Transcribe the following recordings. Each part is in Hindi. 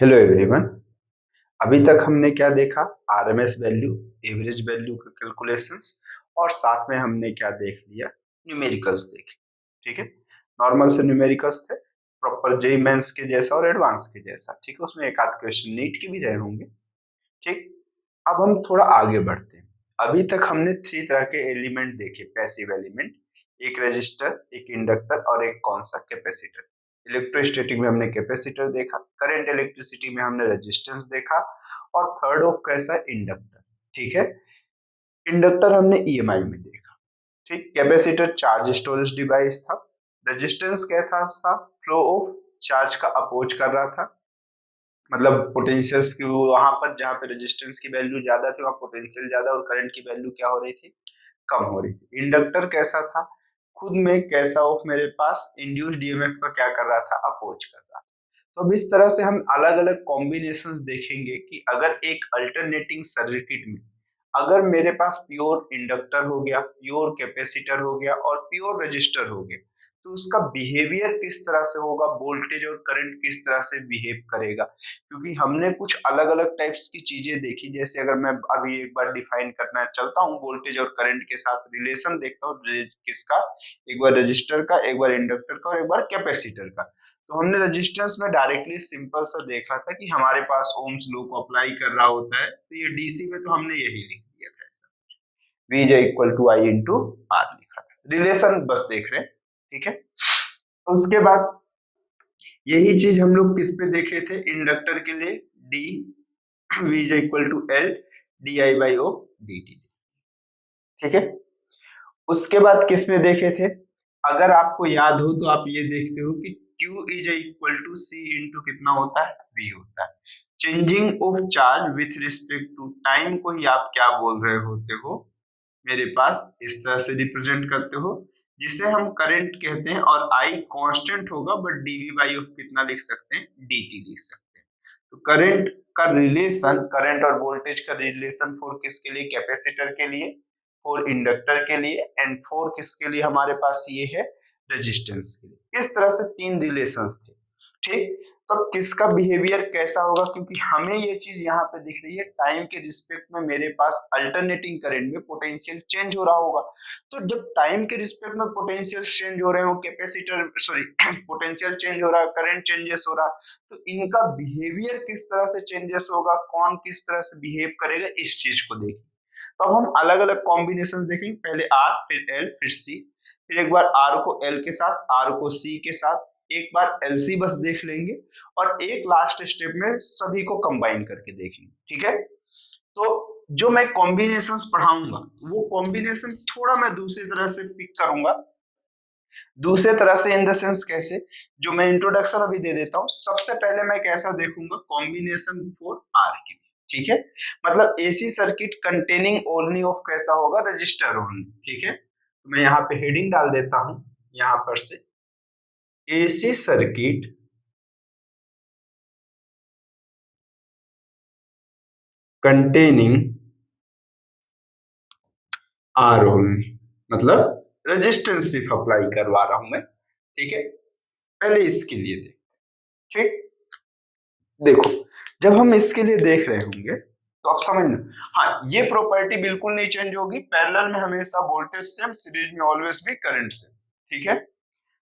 Hello everyone. अभी तक हमने क्या देखा? आरएमएस वैल्यू, एवरेज वैल्यू के कैलकुलेशंस और साथ में हमने क्या देख लिया? न्यूमेरिकल्स देखे। ठीक है, नॉर्मल से न्यूमेरिकल्स थे, प्रॉपर जेई मेंस के जैसा और एडवांस के जैसा। ठीक है, उसमें एक आध क्वेश्चन नीट के भी रहे होंगे। ठीक, अब हम थोड़ा आगे बढ़ते हैं। अभी तक हमने 3 तरह के एलिमेंट देखे, पैसिव एलिमेंट, एक रेजिस्टर, एक इंडक्टर और एक कौन सा? कैपेसिटर। इलेक्ट्रोस्टैटिक में हमने कैपेसिटर देखा, करंट इलेक्ट्रिसिटी में हमने रेजिस्टेंस देखा और थर्ड ऑफ कैसा? इंडक्टर। ठीक है, इंडक्टर हमने ईएमआई में देखा। ठीक, कैपेसिटर चार्ज स्टोरेज डिवाइस था। रेजिस्टेंस क्या था? फ्लो ऑफ चार्ज का अपोज कर रहा था, मतलब पोटेंशियल्स की वहां पर जहां पे रेजिस्टेंस की वैल्यू ज्यादा थी वहां पोटेंशियल ज्यादा और करंट की वैल्यू क्या हो रही थी? कम हो रही थी। इंडक्टर कैसा था? खुद में कैसा ऑफ मेरे पास इंड्यूस्ड ईएमएफ का क्या कर रहा था? अपोज कर रहा था। तो अब इस तरह से हम अलग अलग कॉम्बिनेशंस देखेंगे कि अगर एक अल्टरनेटिंग सर्किट में अगर मेरे पास प्योर इंडक्टर हो गया, प्योर कैपेसिटर हो गया और प्योर रजिस्टर हो गया, तो उसका बिहेवियर किस तरह से होगा, वोल्टेज और करंट किस तरह से बिहेव करेगा। क्योंकि हमने कुछ अलग अलग टाइप्स की चीजें देखी, जैसे अगर मैं अभी एक बार डिफाइन करना चलता हूँ, वोल्टेज और करंट के साथ रिलेशन देखता हूँ किसका, एक बार रजिस्टर का, एक बार इंडक्टर का और एक बार कैपेसिटर का। तो हमने रेजिस्टेंस में डायरेक्टली सिंपल सा देखा था कि हमारे पास ओम्स लॉ को अप्लाई कर रहा होता है, तो ये डीसी में तो हमने यही लिख दिया था, V is equal to I into R लिखा था। रिलेशन बस देख रहे हैं। ठीक है, उसके बाद यही चीज हम लोग किस पे देखे थे? इंडक्टर के लिए D V is equal to L D I by O D T. ठीक है, उसके बाद किस में देखे थे? अगर आपको याद हो तो आप ये देखते हो कि Q is equal to C into कितना होता है? V होता है। Changing of charge with respect to time को ही आप क्या बोल रहे होते हो? मेरे पास इस तरह से रिप्रेजेंट करते हो, जिसे हम करंट कहते हैं और I कांस्टेंट होगा, बट dV बाई ऑफ कितना लिख सकते हैं? dt लिख सकते हैं। तो करंट का रिलेशन, करंट और वोल्टेज का रिलेशन फॉर किसके लिए? कैपेसिटर के लिए, फॉर इंडक्टर के लिए एंड फॉर किसके लिए हमारे पास ये है? रेजिस्टेंस के लिए। इस तरह से 3 रिलेशंस थे। ठीक, तो किसका बिहेवियर कैसा होगा? क्योंकि हमें ये चीज यहाँ पे दिख रही है, टाइम के रिस्पेक्ट में मेरे पास अल्टरनेटिंग करंट में पोटेंशियल चेंज हो रहा होगा। तो जब टाइम के रिस्पेक्ट में पोटेंशियल चेंज हो रहे हो, कैपेसिटर सॉरी पोटेंशियल चेंज हो रहा है, करंट चेंजेस हो रहा, तो इनका बिहेवियर किस तरह से चेंजेस होगा, कौन किस तरह से बिहेव करेगा, इस चीज को देखिए। तो अब हम अलग अलग कॉम्बिनेशन देखेंगे, पहले आर फिर एल फिर सी, फिर एक बार आर को एल के साथ, आर को सी के साथ, एक बार एलसी बस देख लेंगे और एक लास्ट स्टेप में सभी को कंबाइन करके देखेंगे। ठीक है, तो जो मैं कॉम्बिनेशंस पढ़ाऊंगा वो कॉम्बिनेशन थोड़ा मैं दूसरी तरह से पिक करूंगा। दूसरे तरह से इन द सेंस कैसे? जो मैं इंट्रोडक्शन अभी दे देता हूँ, सबसे पहले मैं कैसा देखूंगा? कॉम्बिनेशन फॉर आर की। ठीक है, मतलब AC circuit containing only of कैसा होगा? Register only. ठीक है, तो मैं यहाँ पे हेडिंग डाल देता हूँ, यहाँ पर से AC circuit containing R only, मतलब रेजिस्टेंस सिर्फ अप्लाई करवा रहा हूं मैं। ठीक है, पहले इसके लिए देख। ठीक, देखो, जब हम इसके लिए देख रहे होंगे तो आप समझना, हाँ ये प्रॉपर्टी बिल्कुल नहीं चेंज होगी, पैरेलल में हमेशा वोल्टेज सेम, सीरीज में ऑलवेज भी करंट सेम। ठीक है,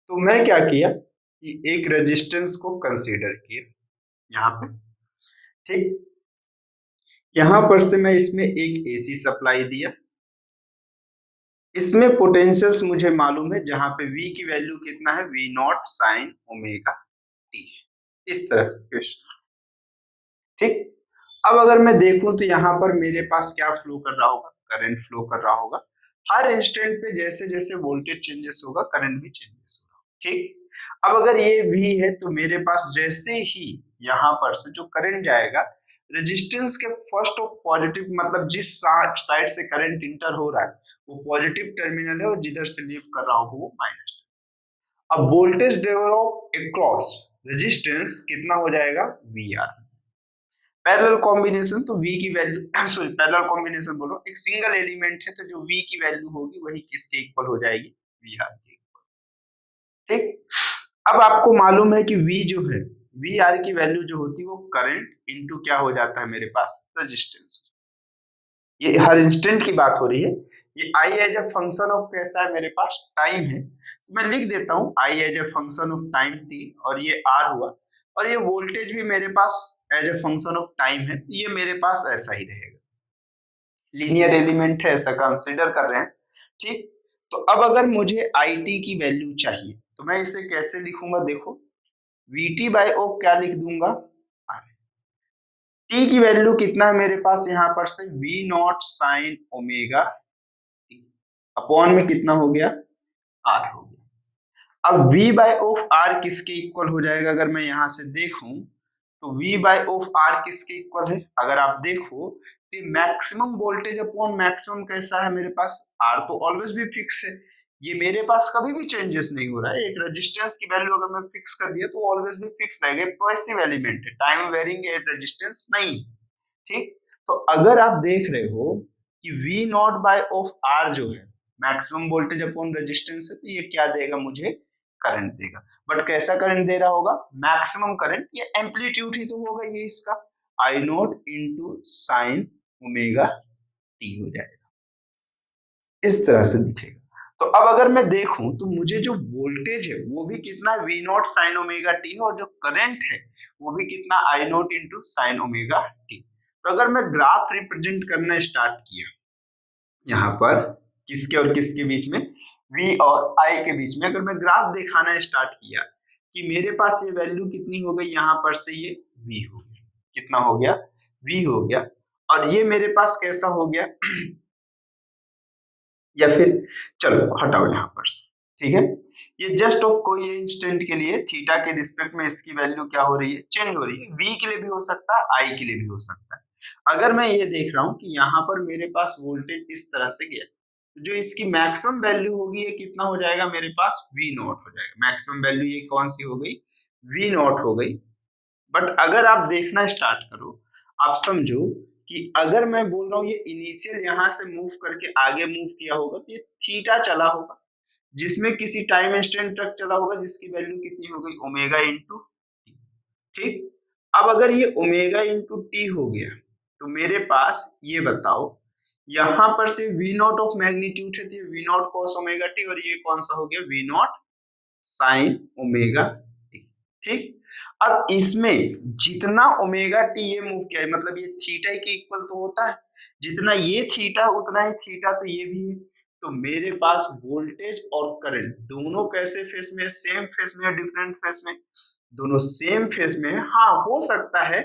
तो मैं क्या किया कि एक रेजिस्टेंस को कंसीडर किया यहाँ पे। ठीक, यहां पर से मैं इसमें एक एसी सप्लाई दिया, इसमें पोटेंशियल्स मुझे मालूम है, जहां पे V की वैल्यू कितना है? V not sine omega T. इस तरह से क्वेश्चन। ठीक, अब अगर मैं देखूं तो यहाँ पर मेरे पास क्या फ्लो कर रहा होगा? करंट फ्लो कर रहा होगा। हर इंस्टेंट पे जैसे जैसे वोल्टेज चेंजेस होगा करंट भी चेंजेस होगा। ठीक, अब अगर ये V है तो मेरे पास जैसे ही यहाँ पर से जो करंट जाएगा, रेजिस्टेंस के फर्स्ट ऑफ पॉजिटिव, मतलब जिस साइड से करंट इंटर हो रहा है वो पॉजिटिव टर्मिनल है और जिधर से लीव कर रहा होगा वो माइनस। अब वोल्टेज डेवलप अक्रॉस रेजिस्टेंस कितना हो जाएगा? V R. पैरेलल कॉम्बिनेशन तो V की वैल्यू सॉरी पैरेलल कॉम्बिनेशन बोलो, एक सिंगल एलिमेंट है तो जो V की वैल्यू होगी वही किसके इक्वल हो जाएगी? V आर के। ठीक, अब आपको मालूम है कि V जो है वी आर की वैल्यू जो होती है वो करंट इनटू क्या हो जाता है मेरे पास, रेजिस्टेंस। ये हर इंस्टेंट की बात हो रही है। ये आई एज ए फंक्शन ऑफ कैसा है मेरे पास, टाइम है। तो मैं लिख देता हूँ I as a function of time T, और ये आर हुआ, और ये वोल्टेज भी मेरे पास as a function of time है, तो ये मेरे पास ऐसा ही रहेगा। लीनियर एलिमेंट है ऐसा कंसिडर कर रहे हैं, ठीक। तो अब अगर मुझे आई टी की वैल्यू चाहिए तो मैं इसे कैसे लिखूंगा, देखो वी टी बाई ओ क्या लिख दूंगा, टी की वैल्यू कितना है मेरे पास यहाँ पर से V not sine omega upon में कितना हो गया, आर हो गया। अब v बाय ऑफ आर किसके इक्वल हो जाएगा, अगर मैं यहां से देखूं तो v बाय ऑफ आर किसके इक्वल है, अगर आप देखो तो मैक्सिमम वोल्टेज अपॉन मैक्सिमम कैसा है मेरे पास, आर तो ऑलवेज भी फिक्स है, ये मेरे पास कभी भी चेंजेस नहीं हो रहा है। एक रेजिस्टेंस की वैल्यू अगर मैं फिक्स कर दिया तो ऑलवेज भी फिक्स रहेगा, पैसिव एलिमेंट है, टाइम वेरिंग रेजिस्टेंस नहीं, ठीक। तो अगर आप देख रहे हो कि V not by of R जो है मैक्सिमम वोल्टेज अपॉन रेजिस्टेंस है, तो ये क्या देगा मुझे, करंट देगा। बट कैसा करंट दे रहा होगा, मैक्सिमम करंट, ये एम्पलीट्यूड ही तो होगा ये इसका, I naught into sine omega T हो जाएगा, इस तरह से दिखेगा। तो अब अगर मैं देखूं तो मुझे जो वोल्टेज है वो भी कितना V not sine omega T है, और जो करंट है वो भी कितना I naught into sine omega T. तो अगर मैं ग्राफ रिप्रेजेंट करना स्टार्ट किया यहाँ पर किसके और किसके बीच में, v और i के बीच में, अगर मैं ग्राफ दिखाना स्टार्ट किया कि मेरे पास ये वैल्यू कितनी हो गई, यहाँ पर से ये v हो गया, कितना हो गया, v हो गया, और ये मेरे पास कैसा हो गया या फिर चलो हटाओ यहाँ पर से, ठीक है। ये जस्ट ऑफ कोई इंस्टेंट के लिए थीटा के रिस्पेक्ट में इसकी वैल्यू क्या हो रही है, चेंज हो रही है, v के लिए भी हो सकता है, i के लिए भी हो सकता है। अगर मैं ये देख रहा हूं कि यहाँ पर मेरे पास वोल्टेज इस तरह से गया, तो जो इसकी मैक्सिमम वैल्यू होगी ये कितना हो जाएगा मेरे पास, v नॉट हो जाएगा। मैक्सिमम वैल्यू ये कौन सी हो गई, v नॉट हो गई। बट अगर आप देखना स्टार्ट करो, आप समझो कि अगर मैं बोल रहा हूँ ये इनिशियल यहाँ से मूव करके आगे मूव किया होगा तो ये थीटा चला होगा, जिसमें किसी टाइम इंस्टेंट तक चला होगा, जिसकी वैल्यू कितनी हो गई, ओमेगा इंटू टी, ठीक। अब अगर ये ओमेगा इंटू टी हो गया तो मेरे पास ये बताओ, यहां पर से वी नॉट ऑफ मैग्नीट्यूड है तो ये V nought cos omega T, और ये कौन सा हो गया, V not sine omega T, ठीक। अब इसमें जितना ओमेगा टी ये मूव किया है, मतलब ये थीटा के इक्वल तो होता है, जितना ये थीटा उतना ही थीटा तो ये भी है। तो मेरे पास वोल्टेज और करंट दोनों कैसे फेस में है, सेम फेस में या डिफरेंट फेस में, दोनों सेम फेस में है। हाँ, हो सकता है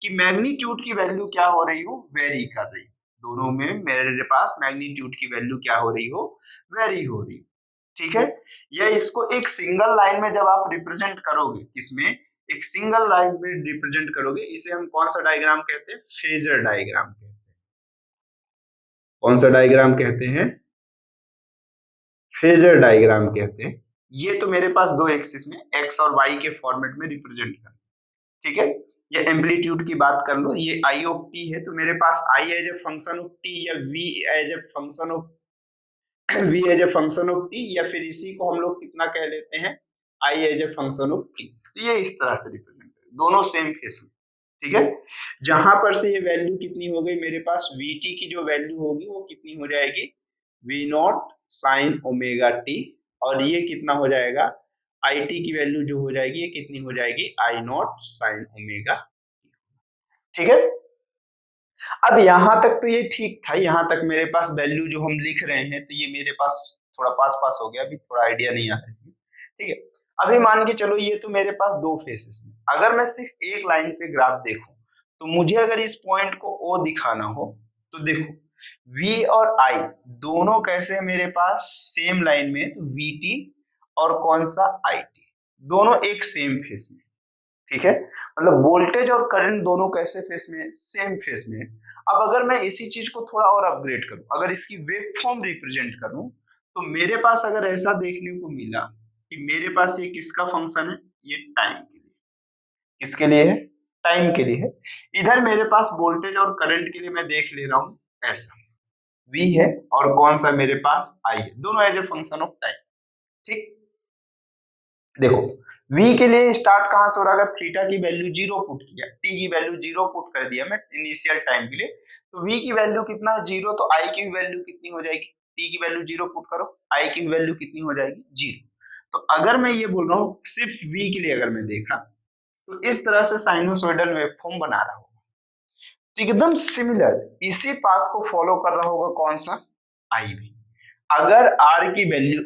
कि मैग्नीट्यूड की वैल्यू क्या हो रही हो, वेरी कर रही, दोनों में मेरे पास मैग्नीट्यूड की वैल्यू क्या हो रही हो, वेरी हो रही, ठीक है। या इसको एक सिंगल लाइन में जब आप रिप्रेजेंट करोगे, इसमें एक सिंगल लाइन में रिप्रेजेंट करोगे, इसे हम कौन सा डायग्राम कहते हैं, फेजर डायग्राम कहते हैं। कौन सा डायग्राम कहते हैं, फेजर डायग्राम कहते हैं। ये तो मेरे पास दो एक्सिस में एक्स और वाई के फॉर्मेट में रिप्रेजेंट कर, ठीक है। ये एम्पलीट्यूड की बात कर लो, ये आई ऑफ टी है, तो मेरे पास I as a function of T या V as a function of v as a function of t, या फिर इसी को हम लोग कितना कह लेते हैं, i as a function of t। तो ये इस तरह से रिप्रेजेंट है, दोनों सेम फेस में, ठीक है। जहां पर से ये वैल्यू कितनी हो गई मेरे पास, vt की जो वैल्यू होगी वो कितनी हो जाएगी, v not sine omega t, और ये कितना हो जाएगा, it की वैल्यू जो हो जाएगी ये कितनी हो जाएगी, i नॉट साइन ओमेगा, ठीक है। अब यहां तक तो ये ठीक था, यहां तक मेरे पास वैल्यू जो हम लिख रहे हैं तो ये मेरे पास थोड़ा पास पास हो गया, अभी थोड़ा आइडिया नहीं आ रहा इसमें, ठीक है। अभी मान के चलो ये तो मेरे पास दो फेसेस में, अगर मैं सिर्फ एक लाइन पे ग्राफ देखूं तो मुझे अगर इस पॉइंट को O दिखाना हो तो देखो V और I दोनों कैसे है मेरे पास, सेम लाइन में, तो VT और कौन सा IT, दोनों एक सेम फेस में, ठीक है। मतलब वोल्टेज और करंट दोनों कैसे फेस में, सेम फेस में। अब अगर मैं इसी चीज को थोड़ा और अपग्रेड करूं, अगर इसकी वेव फॉर्म रिप्रेजेंट करूं, तो मेरे पास अगर ऐसा देखने को मिला कि मेरे पास ये किसका फंक्शन है, ये टाइम के लिए, किसके लिए है, टाइम के लिए है। इधर मेरे पास वोल्टेज और करंट के लिए मैं देख ले रहा हूं ऐसा, v है और कौन सा मेरे पास i है, दोनों as a function of time, ठीक। देखो v के लिए स्टार्ट कहां से हो रहा है? अगर थीटा की वैल्यू 0 पुट किया, t की वैल्यू 0 पुट कर दिया मैं इनिशियल टाइम के लिए, तो v की वैल्यू कितना है? 0, तो i की वैल्यू कितनी हो जाएगी? t की वैल्यू 0 पुट करो, i की वैल्यू कितनी हो जाएगी? 0। तो अगर मैं ये बोल रहा हूँ सिर्फ v के लिए अगर मैं देखा तो इस तरह से साइनोसॉइडल वेवफॉर्म बना रहा होगा। तो एकदम सिमिलर इसी पाथ को फॉलो कर रहा होगा कौन सा? i भी। अगर r की वैल्यू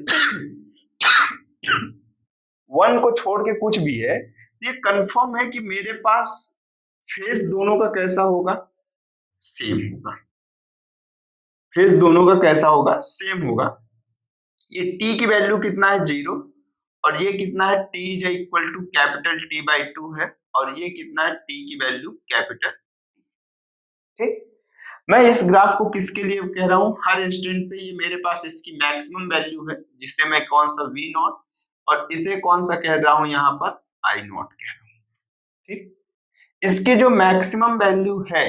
1 को छोड़ के कुछ भी है, ये कंफर्म है कि मेरे पास फेस दोनों का कैसा होगा? सेम होगा। फेस दोनों का कैसा होगा? सेम होगा। ये t की वैल्यू कितना है? 0, और ये कितना है? t is equal to capital T by 2 है, और ये कितना है? t की वैल्यू कैपिटल। ठीक, मैं इस ग्राफ को किसके लिए कह रहा हूं? हर इंस्टेंट पे ये मेरे पास इसकी मैक्सिमम वैल्यू है, जिसे मैं कौन सा v नॉट, और इसे कौन सा कह रहा हूं यहाँ पर? I नॉट कह रहा हूं। ठीक, इसकी जो मैक्सिमम वैल्यू है,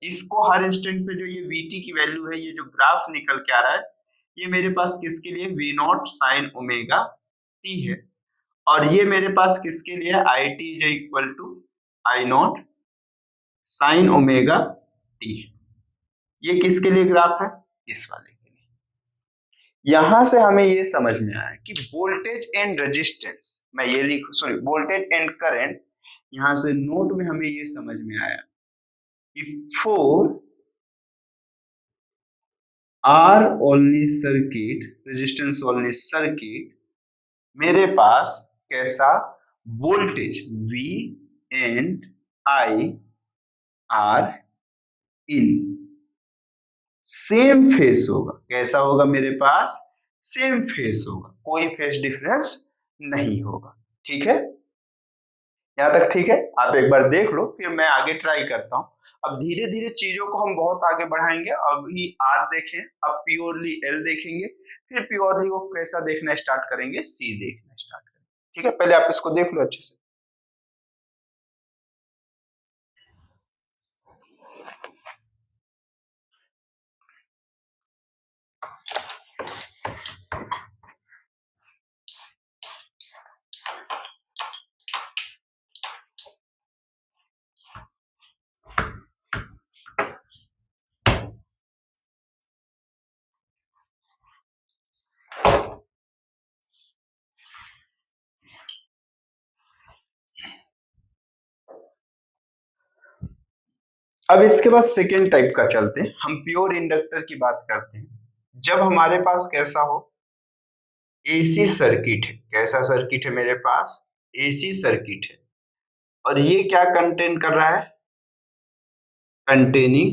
इसको हर इंस्टेंट पे जो ये vt की वैल्यू है, ये जो ग्राफ निकल के आ रहा है, ये मेरे पास किसके लिए? v not sine omega t है, और ये मेरे पास किसके लिए है? I T is equal to I not sine omega T. ये किसके लिए ग्राफ है? इस वाले के लिए। यहां से हमें ये समझ में आया कि वोल्टेज एंड रेजिस्टेंस, मैं ये लिखूं, सॉरी, वोल्टेज एंड करंट, यहां से नोट में हमें ये समझ में आया कि for R only circuit, resistance only circuit, मेरे पास कैसा voltage V and I are in same phase होगा। कैसा होगा मेरे पास? सेम फेस होगा, कोई फेस डिफरेंस नहीं होगा। ठीक है, यहां तक ठीक है? आप एक बार देख लो, फिर मैं आगे ट्राई करता हूं। अब धीरे धीरे चीजों को हम बहुत आगे बढ़ाएंगे। अभी आर देखें, अब प्योरली एल देखेंगे, फिर प्योरली वो कैसा देखना स्टार्ट करेंगे? सी देखना स्टार्ट करेंगे। ठीक है, पहले आप इसको देख लो अच्छे से। अब इसके बाद सेकेंड टाइप का चलते हैं, हम प्योर इंडक्टर की बात करते हैं। जब हमारे पास कैसा हो? एसी सर्किट है। कैसा सर्किट है मेरे पास? एसी सर्किट है, और ये क्या कंटेन कर रहा है? Containing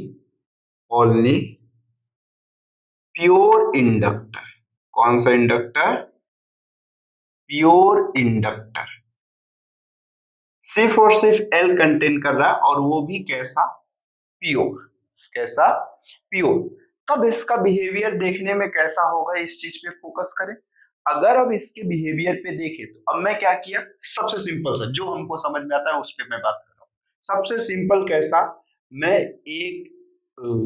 only pure inductor. कौन सा इंडक्टर? Pure inductor. सिर्फ और सिर्फ एल कंटेन कर रहा है, और वो भी कैसा? प्योर। कैसा? प्योर। तब इसका बिहेवियर देखने में कैसा होगा, इस चीज पे फोकस करें। अगर अब इसके बिहेवियर पे देखें, तो अब मैं क्या किया? सबसे सिंपल सा जो हमको समझ में आता है उस पर मैं बात कर रहा हूँ। सबसे सिंपल कैसा? मैं एक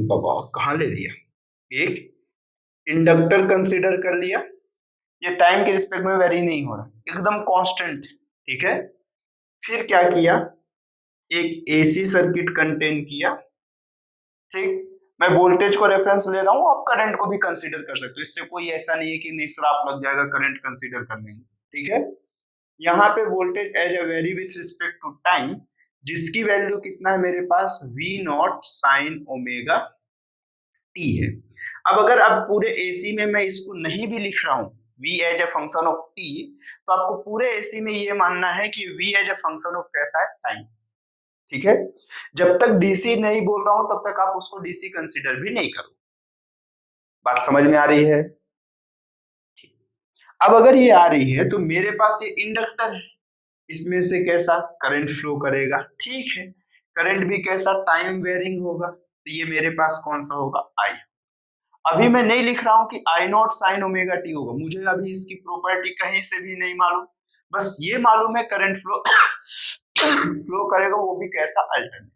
बाबा कहाँ ले लिया, एक इंडक्टर कंसीडर कर लिया। ये टाइम के रिस्पेक्ट में वेरी नहीं हो रहा, एकदम कांस्टेंट। ठीक है, फिर क्या किया? एक एसी सर्किट कंटेन किया। ठीक, मैं वोल्टेज को रेफरेंस ले रहा हूं, आप करंट को भी कंसीडर कर सकते हो, इससे कोई ऐसा नहीं है कि नहीं श्राप लग जाएगा करंट कंसीडर करने में। ठीक है, यहाँ पे voltage as a vary with respect to time, जिसकी वैल्यू कितना है मेरे पास? V not sine omega T है। अब अगर अब पूरे एसी में मैं इसको नहीं भी लिख रहा हूं V as a function of T, तो आपको पूरे एसी में ये मानना है कि V as a function of कैसा है? टाइम। ठीक है, जब तक डीसी नहीं बोल रहा हूं तब तक आप उसको डीसी कंसीडर भी नहीं करो। बात समझ में आ रही है? ठीक, अब अगर ये आ रही है तो मेरे पास ये इंडक्टर है, इसमें से कैसा करंट फ्लो करेगा? ठीक है, करंट भी कैसा? टाइम वेरिंग होगा, तो ये मेरे पास कौन सा होगा? आई। अभी मैं नहीं लिख रहा हूं कि आई नॉट साइन ओमेगा टी होगा, मुझे अभी इसकी प्रॉपर्टी कहीं से भी नहीं मालूम, बस ये मालूम है करंट फ्लो फ्लो करेगा, वो भी कैसा? अल्टरनेट।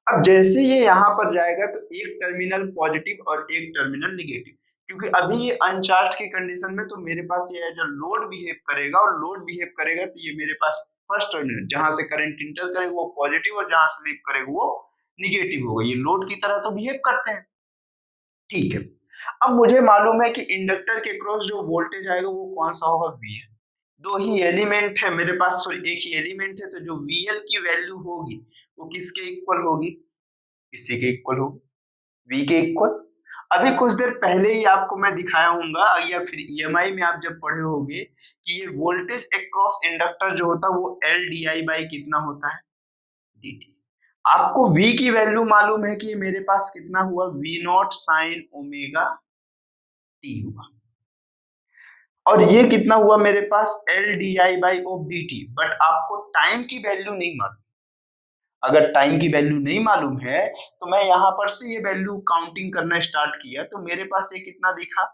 अब जैसे ये यहां पर जाएगा तो एक टर्मिनल पॉजिटिव और एक टर्मिनल निगेटिव, क्योंकि अभी ये अनचार्ज की कंडीशन में तो मेरे पास ये एज अ लोड बिहेव करेगा, और लोड बिहेव करेगा तो ये मेरे पास फर्स्ट टर्मिनल जहां से करंट इंटर करेगा वो पॉजिटिव और जहां से लीव करेगा वो निगेटिव होगा। ये लोड की तरह तो बिहेव करते हैं, ठीक है। अब मुझे मालूम है कि इंडक्टर के क्रॉस जो वोल्टेज आएगा वो कौन सा होगा, वी है। दो ही एलिमेंट है मेरे पास, सॉरी एक ही एलिमेंट है, तो जो वीएल की वैल्यू होगी वो किसके इक्वल होगी, इसी के इक्वल होगी, वी के इक्वल। अभी कुछ देर पहले ही आपको मैं दिखाया हूँगा या फिर ईएमआई में आप जब पढ़े होंगे कि ये वोल्टेज अक्रॉस इंडक्टर जो होता है वो एल डी आई बाई कितना होता है, डी टी। आपको V की वैल्यू मालूम है कि मेरे पास कितना हुआ, V not sine omega T हुआ, और ये कितना हुआ मेरे पास L D I by of D T. But आपको टाइम की वैल्यू नहीं मालूम। अगर टाइम की वैल्यू नहीं मालूम है तो मैं यहाँ पर से ये वैल्यू काउंटिंग करना स्टार्ट किया तो मेरे पास ये कितना दिखा,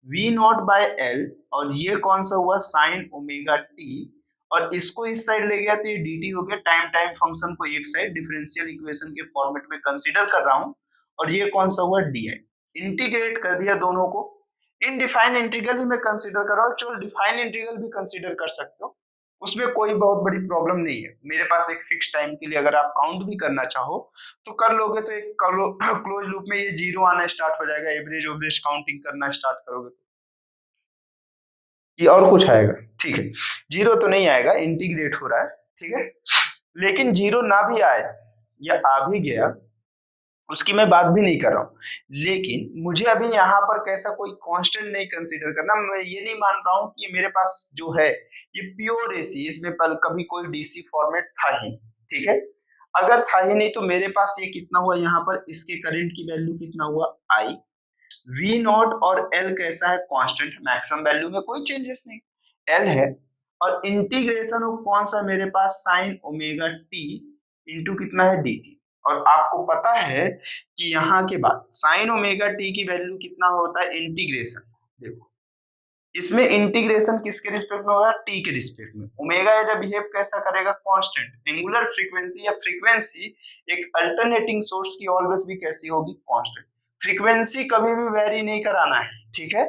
V नॉट बाय एल, और ये कौन सा हुआ साइन ओमेगा टी, और इसको इस साइड ले गया तो ये dt हो गया। टाइम टाइम फंक्शन को एक साइड डिफरेंशियल इक्वेशन के फॉर्मेट में कंसीडर कर रहा हूं, और ये कौन सा हुआ di, इंटीग्रेट कर दिया दोनों को। इनडिफाइंड इंटीग्रल ही मैं कंसीडर कर रहा हूँ, चलो डिफाइंड इंटीग्रल भी कंसीडर कर सकते हो, उसमें कोई बहुत बड़ी प्रॉब्लम नहीं है। मेरे पास एक फिक्स टाइम के लिए अगर आप काउंट भी करना चाहो तो कर लोगे, तो एक क्लोज लूप में ये जीरो आना स्टार्ट हो जाएगा, एवरेज ओवरेज काउंटिंग करना स्टार्ट करोगे तो ये और कुछ आएगा, ठीक है। जीरो तो नहीं आएगा, इंटीग्रेट हो रहा है, ठीक है। लेकिन जीरो ना भी आया या आ भी गया उसकी मैं बात भी नहीं कर रहा हूँ, लेकिन मुझे अभी यहाँ पर कैसा कोई कांस्टेंट नहीं कंसीडर करना। मैं ये नहीं मान रहा हूँ कि मेरे पास जो है ये प्योर एसी, इसमें कभी कोई डीसी फॉर्मेट था ही, ठीक है। अगर था ही नहीं तो मेरे पास ये कितना हुआ, यहाँ पर इसके करंट की वैल्यू कितना हुआ आई, वी नॉट और एल कैसा है कांस्टेंट, मैक्सिमम वैल्यू में कोई चेंजेस नहीं, एल है। और इंटीग्रेशन ऑफ कौन सा मेरे पास साइन ओमेगा टी इंटू कितना है dt। और आपको पता है कि यहाँ के बाद साइन ओमेगा टी की वैल्यू कितना होता है इंटीग्रेशन, देखो इसमें इंटीग्रेशन किसके रिस्पेक्ट में होगा, टी के रिस्पेक्ट में। ओमेगा जब बिहेव कैसा करेगा कांस्टेंट, एंगुलर फ्रीक्वेंसी या फ्रीक्वेंसी एक अल्टरनेटिंग सोर्स की ऑलवेज भी कैसी होगी कांस्टेंट। फ्रीक्वेंसी कभी भी वेरी नहीं कराना है, ठीक है।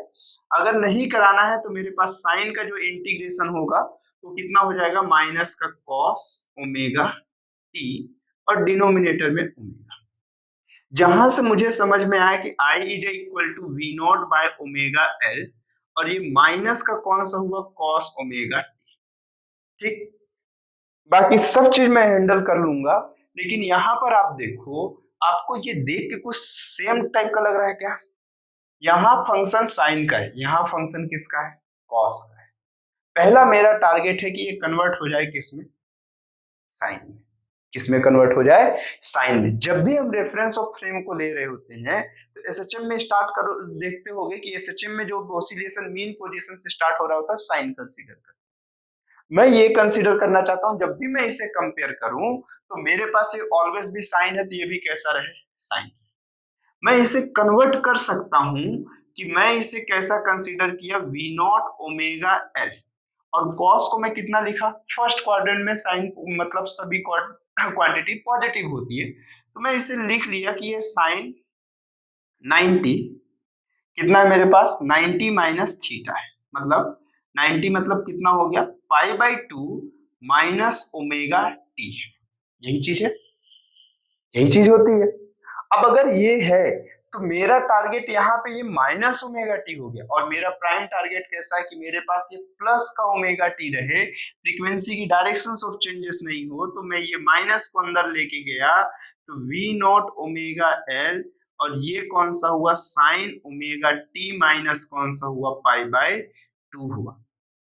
अगर नहीं कराना है तो मेरे पास साइन का जो इंटीग्रेशन होगा वो कितना हो जाएगा, माइनस का कॉस ओमेगा टी और डिनोमिनेटर में ओमेगा। जहां से मुझे समझ में आया कि I is equal to V not by omega L, और ये माइनस का कौन सा हुआ कॉस ओमेगा टी, ठीक। बाकी सब चीज मैं हैंडल कर लूंगा, लेकिन यहाँ पर आप देखो, आपको ये देख के कुछ सेम टाइप का लग रहा है क्या, यहाँ फंक्शन साइन का है, यहाँ फंक्शन किसका है, कॉस का है। पहला मेरा टारगेट है कि ये कन्वर्ट हो जाए किसमें, साइन में। किसमें कन्वर्ट हो जाए, साइन में। जब भी हम रेफरेंस ऑफ फ्रेम को ले रहे होते हैं तो एसएचएम में स्टार्ट करो, देखते होगे कि एसएचएम में जो ऑसिलेशन मीन पोजीशन से स्टार्ट हो रहा होता है साइन कंसीडर कर। मैं ये कंसीडर करना चाहता हूं जब भी मैं इसे कंपेयर करूं तो मेरे पास ये ऑलवेज भी साइन है तो ये भी कैसा रहे, साइन। मैं इसे कन्वर्ट कर सकता हूं कि मैं इसे कैसा कंसीडर किया, वी नॉट ओमेगा एल, और कॉस को मैं कितना लिखा, फर्स्ट क्वाड्रेंट में साइन मतलब सभी क्वांटिटी पॉजिटिव होती है, तो मैं इसे लिख लिया कि ये साइन 90 कितना है मेरे पास, 90 माइनस थीटा है, मतलब 90 मतलब कितना हो गया, pi by 2 minus omega T. यही चीज है, यही चीज होती है। अब अगर ये है तो मेरा टारगेट यहाँ पे ये माइनस ओमेगा टी हो गया, और मेरा प्राइम टारगेट कैसा है कि मेरे पास ये प्लस का ओमेगा टी रहे, फ्रीक्वेंसी की डायरेक्शंस ऑफ चेंजेस नहीं हो। तो मैं ये माइनस को अंदर लेके गया तो वी नॉट ओमेगा एल, और ये कौन सा हुआ साइन ओमेगा टी माइनस कौन सा हुआ पाई बाय 2 हुआ।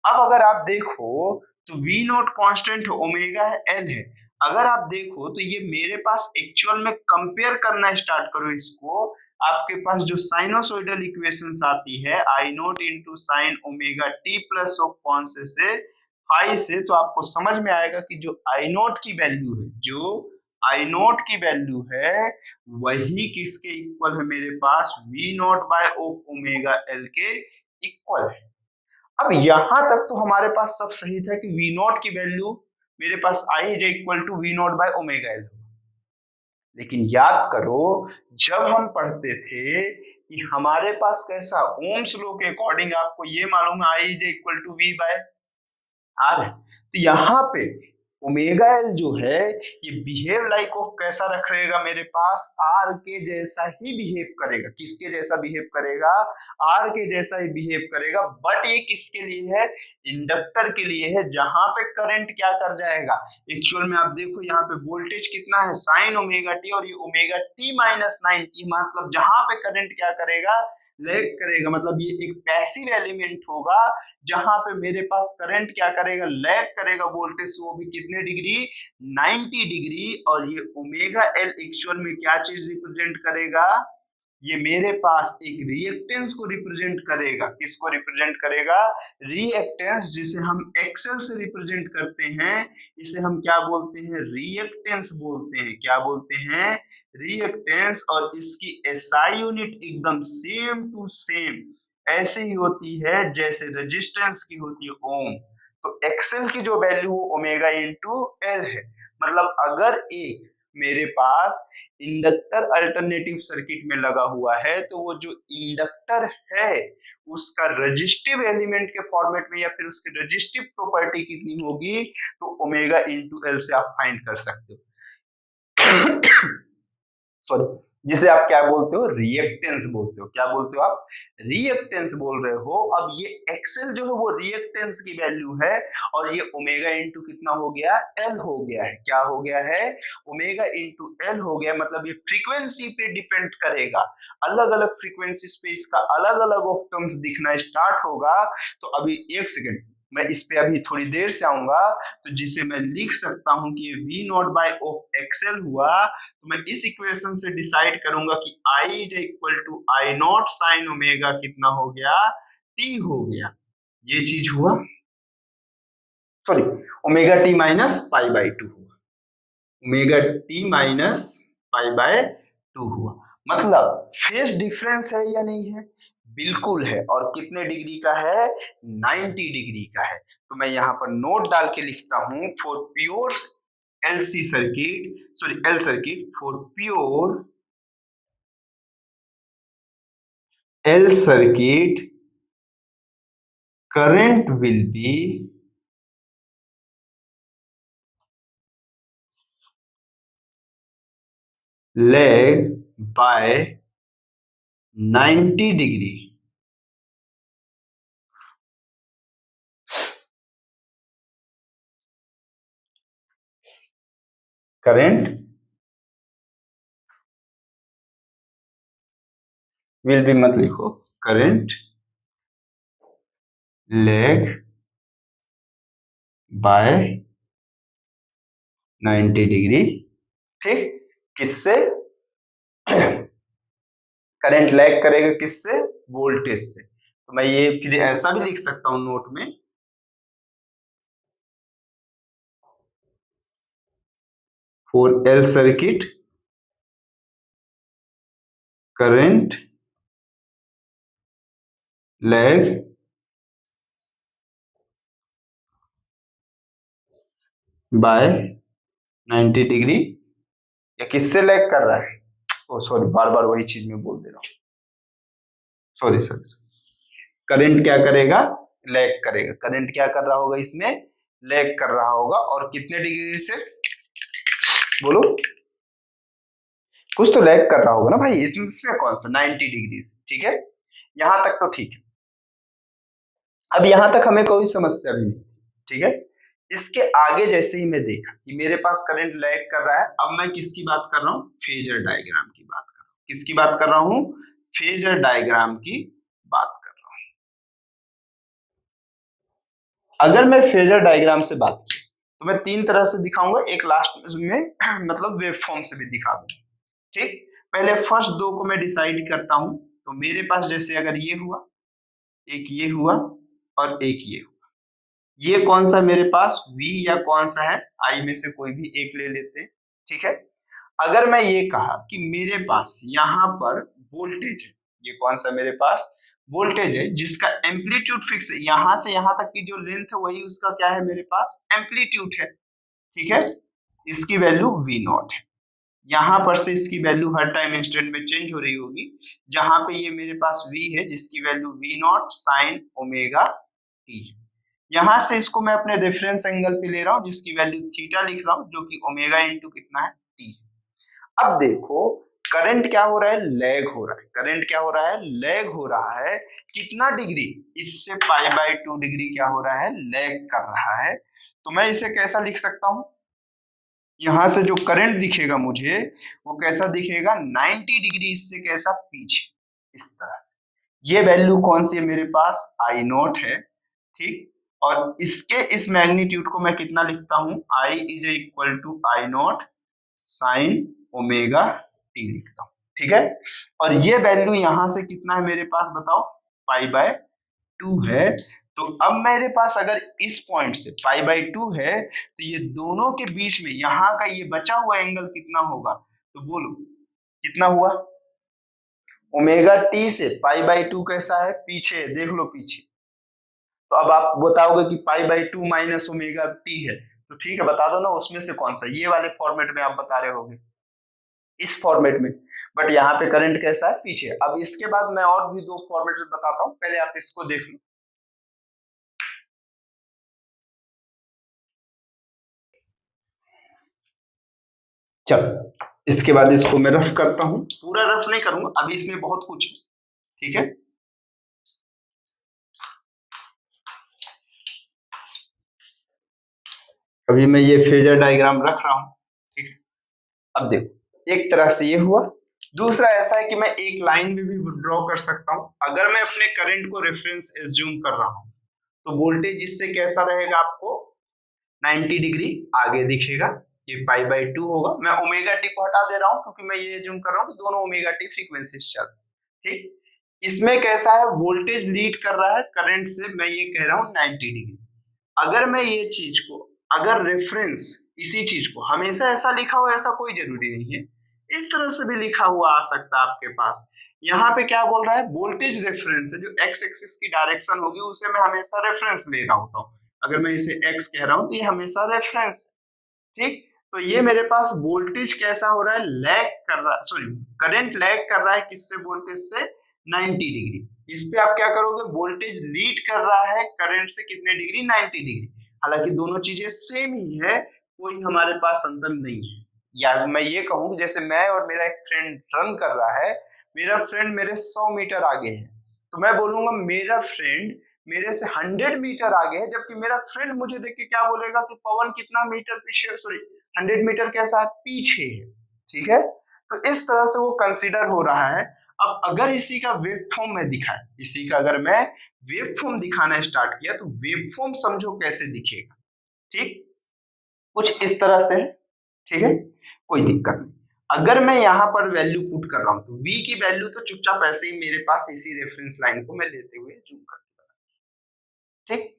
अब अगर आप देखो तो वी नॉट कांस्टेंट ओमेगा है, एल है। अगर आप देखो तो ये मेरे पास एक्चुअल में कंपेयर करना स्टार्ट करो इसको, आपके पास जो साइनोसॉइडल इक्वेशंस आती है I naught into sine omega T plus of कौन से फाई से, तो आपको समझ में आएगा कि जो आई नोट की वैल्यू है, जो आई नोट की वैल्यू है वही किसके इक्वल है मेरे पास, V not by of omega L के इक्वल है। अब यहां तक तो हमारे पास सब सही था कि वी नॉट की वैल्यू मेरे पास I is equal to V not by omega L. लेकिन याद करो जब हम पढ़ते थे कि हमारे पास कैसा ओम्स लॉ के अकॉर्डिंग आपको ये मालूम है I is equal to V by R है। तो यहाँ पे ओमेगा एल जो है ये बिहेव लाइक ऑफ कैसा रख रहेगा मेरे पास आर के जैसा ही बिहेव करेगा। किसके जैसा बिहेव करेगा? आर के जैसा ही बिहेव करेगा। बट ये किसके लिए है? इंडक्टर के लिए है, जहां पे करंट क्या कर जाएगा, एक्चुअल में आप देखो यहाँ पे वोल्टेज कितना है साइन ओमेगा टी, और ये ओमेगा टी माइनस 90, मतलब जहां पे करंट क्या करेगा, लैग करेगा। मतलब ये एक पैसिव एलिमेंट होगा जहां पे मेरे पास करंट क्या करेगा, लैग करेगा वोल्टेज से, वो भी कितने डिग्री, 90 डिग्री। और ये ओमेगा एल एक्चुअल में क्या चीज रिप्रेजेंट करेगा, ये मेरे पास एक रिएक्टेंस को रिप्रेजेंट करेगा। किसको रिप्रेजेंट करेगा? रिएक्टेंस, जिसे हम एक्सएल से रिप्रेजेंट करते हैं, इसे हम क्या बोलते हैं, रिएक्टेंस बोलते हैं। क्या बोलते हैं? रिएक्टेंस। और इसकी एसआई यूनिट एकदम सेम टू सेम ऐसे ही होती है जैसे रेजिस्टेंस की होती है, ओम। तो एक्सएल की जो वैल्यू ओमेगा इंटू एल है। मतलब अगर एक मेरे पास इंडक्टर अल्टरनेटिव सर्किट में लगा हुआ है, तो वो जो इंडक्टर है उसका रजिस्टिव एलिमेंट के फॉर्मेट में या फिर उसकी रजिस्टिव प्रॉपर्टी कितनी होगी, तो ओमेगा इंटू एल से आप फाइंड कर सकते हो। सॉरी, जिसे आप क्या बोलते हो, रिएक्टेंस बोलते हो। क्या बोलते हो आप? रिएक्टेंस बोल रहे हो। अब ये एक्सएल जो है वो रिएक्टेंस की वैल्यू है, और ये ओमेगा इंटू कितना हो गया, एल हो गया है। क्या हो गया है? ओमेगा इंटू एल हो गया। मतलब ये फ्रीक्वेंसी पे डिपेंड करेगा। अलग अलग फ्रीक्वेंसीज पे इसका अलग अलग ऑप्टम्स दिखना स्टार्ट होगा। तो अभी एक सेकेंड, मैं इस पे अभी थोड़ी देर से आऊंगा। तो जिसे मैं लिख सकता हूं कि ये V not by of XL हुआ, तो मैं इस इक्वेशन से डिसाइड करूंगा कि I is equal to I not sine omega कितना हो गया, टी हो गया। ये चीज हुआ, sorry, omega T minus pi by two हुआ। Omega T minus pi by two हुआ। मतलब फेज डिफरेंस है या नहीं है? बिल्कुल है। और कितने डिग्री का है? 90 डिग्री का है। तो मैं यहाँ पर नोट डाल के लिखता हूं, for pure LC circuit, sorry L circuit, for pure L circuit, current will be lag by 90 degree. Current will be, मत लिखो, current lag by 90 डिग्री। ठीक, किससे? करंट लैग करेगा किससे? वोल्टेज से। तो मैं ये फिर ऐसा भी लिख सकता हूं नोट में, for L circuit current lag by 90 degree. या किससे लैग कर रहा है? ओ सॉरी, बार बार वही चीज में बोल दे रहा हूँ, सॉरी सॉरी। करंट क्या करेगा? लैग करेगा। करंट क्या कर रहा होगा इसमें? लैग कर रहा होगा। और कितने डिग्री से? बोलो, कुछ तो लैग कर रहा होगा ना भाई, इसमें कौन सा 90 डिग्री से। ठीक है, यहां तक तो ठीक है। अब यहां तक हमें कोई समस्या भी नहीं। ठीक है, इसके आगे जैसे ही मैं देखा कि मेरे पास करंट लैग कर रहा है, अब मैं किसकी बात कर रहा हूं? फेजर डायग्राम की बात कर रहा हूं। किसकी बात कर रहा हूं? फेजर डायग्राम की बात कर रहा हूं। अगर मैं फेजर डायग्राम से बात की तो मैं तीन तरह से दिखाऊंगा, एक लास्ट में मतलब वेव फॉर्म से भी दिखा दूंगा। ठीक, पहले फर्स्ट दो को मैं डिसाइड करता हूं। तो मेरे पास जैसे अगर ये हुआ, एक ये हुआ, और एक ये हुआ, ये कौन सा मेरे पास V या कौन सा है, I में से कोई भी एक ले लेते हैं। ठीक है, अगर मैं ये कहा कि मेरे पास यहाँ पर वोल्टेज है, ये कौन सा मेरे पास वोल्टेज है जिसका एम्पलीट्यूड फिक्स है, यहाँ से यहाँ तक की जो लेंथ है वही उसका क्या है मेरे पास, एम्पलीट्यूड है। ठीक है, इसकी वैल्यू V नॉट है। यहाँ पर से इसकी वैल्यू हर टाइम इंस्टेंट में चेंज हो रही होगी, जहां पे ये मेरे पास v है जिसकी value v not sine omega t है। यहां से इसको मैं अपने रेफरेंस एंगल पे ले रहा हूँ जिसकी वैल्यू थीटा लिख रहा हूँ, जो कि ओमेगा इंटू कितना है t। अब देखो करंट क्या हो रहा है, लैग हो रहा है। करंट क्या हो रहा है, लैग हो रहा है। कितना डिग्री, इससे पाई बाय 2 डिग्री क्या हो रहा है, लैग कर रहा है। तो मैं इसे कैसा लिख सकता हूं, यहां से जो करंट दिखेगा मुझे वो कैसा दिखेगा, 90 डिग्री इससे कैसा पीछे, इस तरह से। ये वैल्यू कौन सी है मेरे पास, आई नॉट है, ठीक। और इसके इस मैग्नीट्यूड को मैं कितना लिखता हूं, I is equal to I not sine omega T लिखता हूं, ठीक है। और ये वैल्यू यहां से कितना है मेरे पास बताओ, पाई बाय 2 है। तो अब मेरे पास अगर इस पॉइंट से पाई बाय 2 है तो ये दोनों के बीच में यहाँ का ये बचा हुआ एंगल कितना होगा, तो बोलो कितना हुआ। ओमेगा टी से पाई बाय 2 कैसा है, पीछे देख लो पीछे। तो अब आप बताओगे कि पाई बाय 2 माइनस ओमेगा टी है, तो ठीक है बता दो ना उसमें से कौन सा, ये वाले फॉर्मेट में आप बता रहे होगे, इस फॉर्मेट में। बट यहाँ पे करंट कैसा है, पीछे। अब इसके बाद मैं और भी दो फॉर्मेट बताता हूँ, पहले आप इसको देख लो। चलो इसके बाद इसको मैं रफ करता हूँ, पूरा रफ नहीं करूंगा अभी, इसमें बहुत कुछ है, ठीक है। अभी मैं ये फेजर डायग्राम रख रहा हूँ, ठीक है। अब देखो एक तरह से ये हुआ। दूसरा ऐसा है कि मैं एक लाइन में भी ड्रॉ कर सकता हूँ। अगर मैं अपने करंट को रेफरेंस एज्यूम कर रहा हूँ तो वोल्टेज इससे कैसा रहेगा, आपको 90 डिग्री आगे दिखेगा। ये पाई बाय 2 होगा। मैं ओमेगा टी को हटा दे रहा हूँ क्योंकि मैं ये एज्यूम कर रहा हूँ कि दोनों ओमेगा टी फ्रीक्वेंसी चल, ठीक। इसमें कैसा है, वोल्टेज लीड कर रहा है करंट से, मैं ये कह रहा हूँ 90 डिग्री। अगर मैं ये चीज को, अगर रेफरेंस इसी चीज को हमेशा ऐसा लिखा हुआ, ऐसा कोई जरूरी नहीं है, इस तरह से भी लिखा हुआ आ सकता है आपके पास। यहाँ पे क्या बोल रहा है, वोल्टेज रेफरेंस है, जो एक्स एक्सिस की डायरेक्शन होगी उसे मैं हमेशा रेफरेंस ले रहा होता हूँ। अगर मैं इसे एक्स कह रहा हूँ तो ये हमेशा रेफरेंस, ठीक। तो ये मेरे पास वोल्टेज कैसा हो रहा है, लैग कर रहा है, सॉरी करंट लैग कर रहा है किससे, वोल्टेज से 90 डिग्री। इस पे आप क्या करोगे, वोल्टेज लीड कर रहा है करंट से कितने डिग्री, 90 डिग्री। हालांकि दोनों चीजें सेम ही है, कोई हमारे पास अंतर नहीं है। या मैं ये कहूँ जैसे मैं और मेरा एक फ्रेंड रन कर रहा है, मेरा फ्रेंड मेरे 100 मीटर आगे है, तो मैं बोलूंगा मेरा फ्रेंड मेरे से 100 मीटर आगे है, जबकि मेरा फ्रेंड मुझे देख के क्या बोलेगा कि पवन कितना मीटर पीछे, सॉरी 100 मीटर कैसा है, पीछे है, ठीक है। तो इस तरह से वो कंसीडर हो रहा है। अब अगर इसी का वेव फॉर्म में दिखाए, इसी का अगर मैं वेव फॉर्म दिखाना स्टार्ट किया तो वेव फॉर्म समझो कैसे दिखेगा, ठीक। कुछ इस तरह से, ठीक है, कोई दिक्कत नहीं। अगर मैं यहाँ पर वैल्यू पुट कर रहा हूँ तो v की वैल्यू तो चुपचाप ऐसे ही मेरे पास इसी रेफरेंस लाइन को मैं लेते हुए जूम करके, ठीक।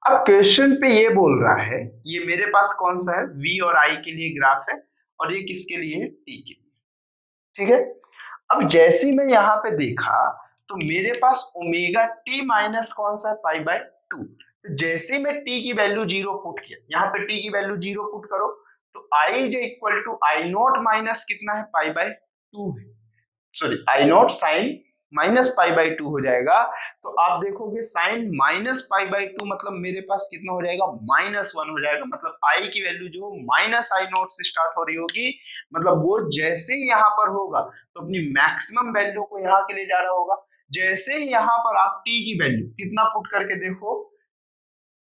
अब क्वेश्चन पे ये बोल रहा है, ये मेरे पास कौन सा है, v और i के लिए ग्राफ है, और ये किसके लिए है, t के लिए, ठीक है। अब जैसे ही मैं यहाँ पे देखा तो मेरे पास ओमेगा टी माइनस कौन सा है, पाई बाय 2। तो जैसे ही मैं t की वैल्यू 0 पुट किया, यहाँ पे t की वैल्यू 0 पुट करो तो i is equal to I nought minus कितना है, पाई बाय 2 है, sorry I not sine minus pi by 2 हो जाएगा। तो आप देखोगे साइन माइनस पाई बाय 2 मतलब मेरे पास कितना हो जाएगा, -1 हो जाएगा। मतलब आई की वैल्यू जो माइनस आई नॉट से स्टार्ट हो रही होगी, मतलब वो जैसे ही यहाँ पर होगा तो अपनी मैक्सिमम वैल्यू को यहाँ के लिए जा रहा होगा। जैसे ही यहाँ पर आप टी की वैल्यू कितना पुट करके देखो,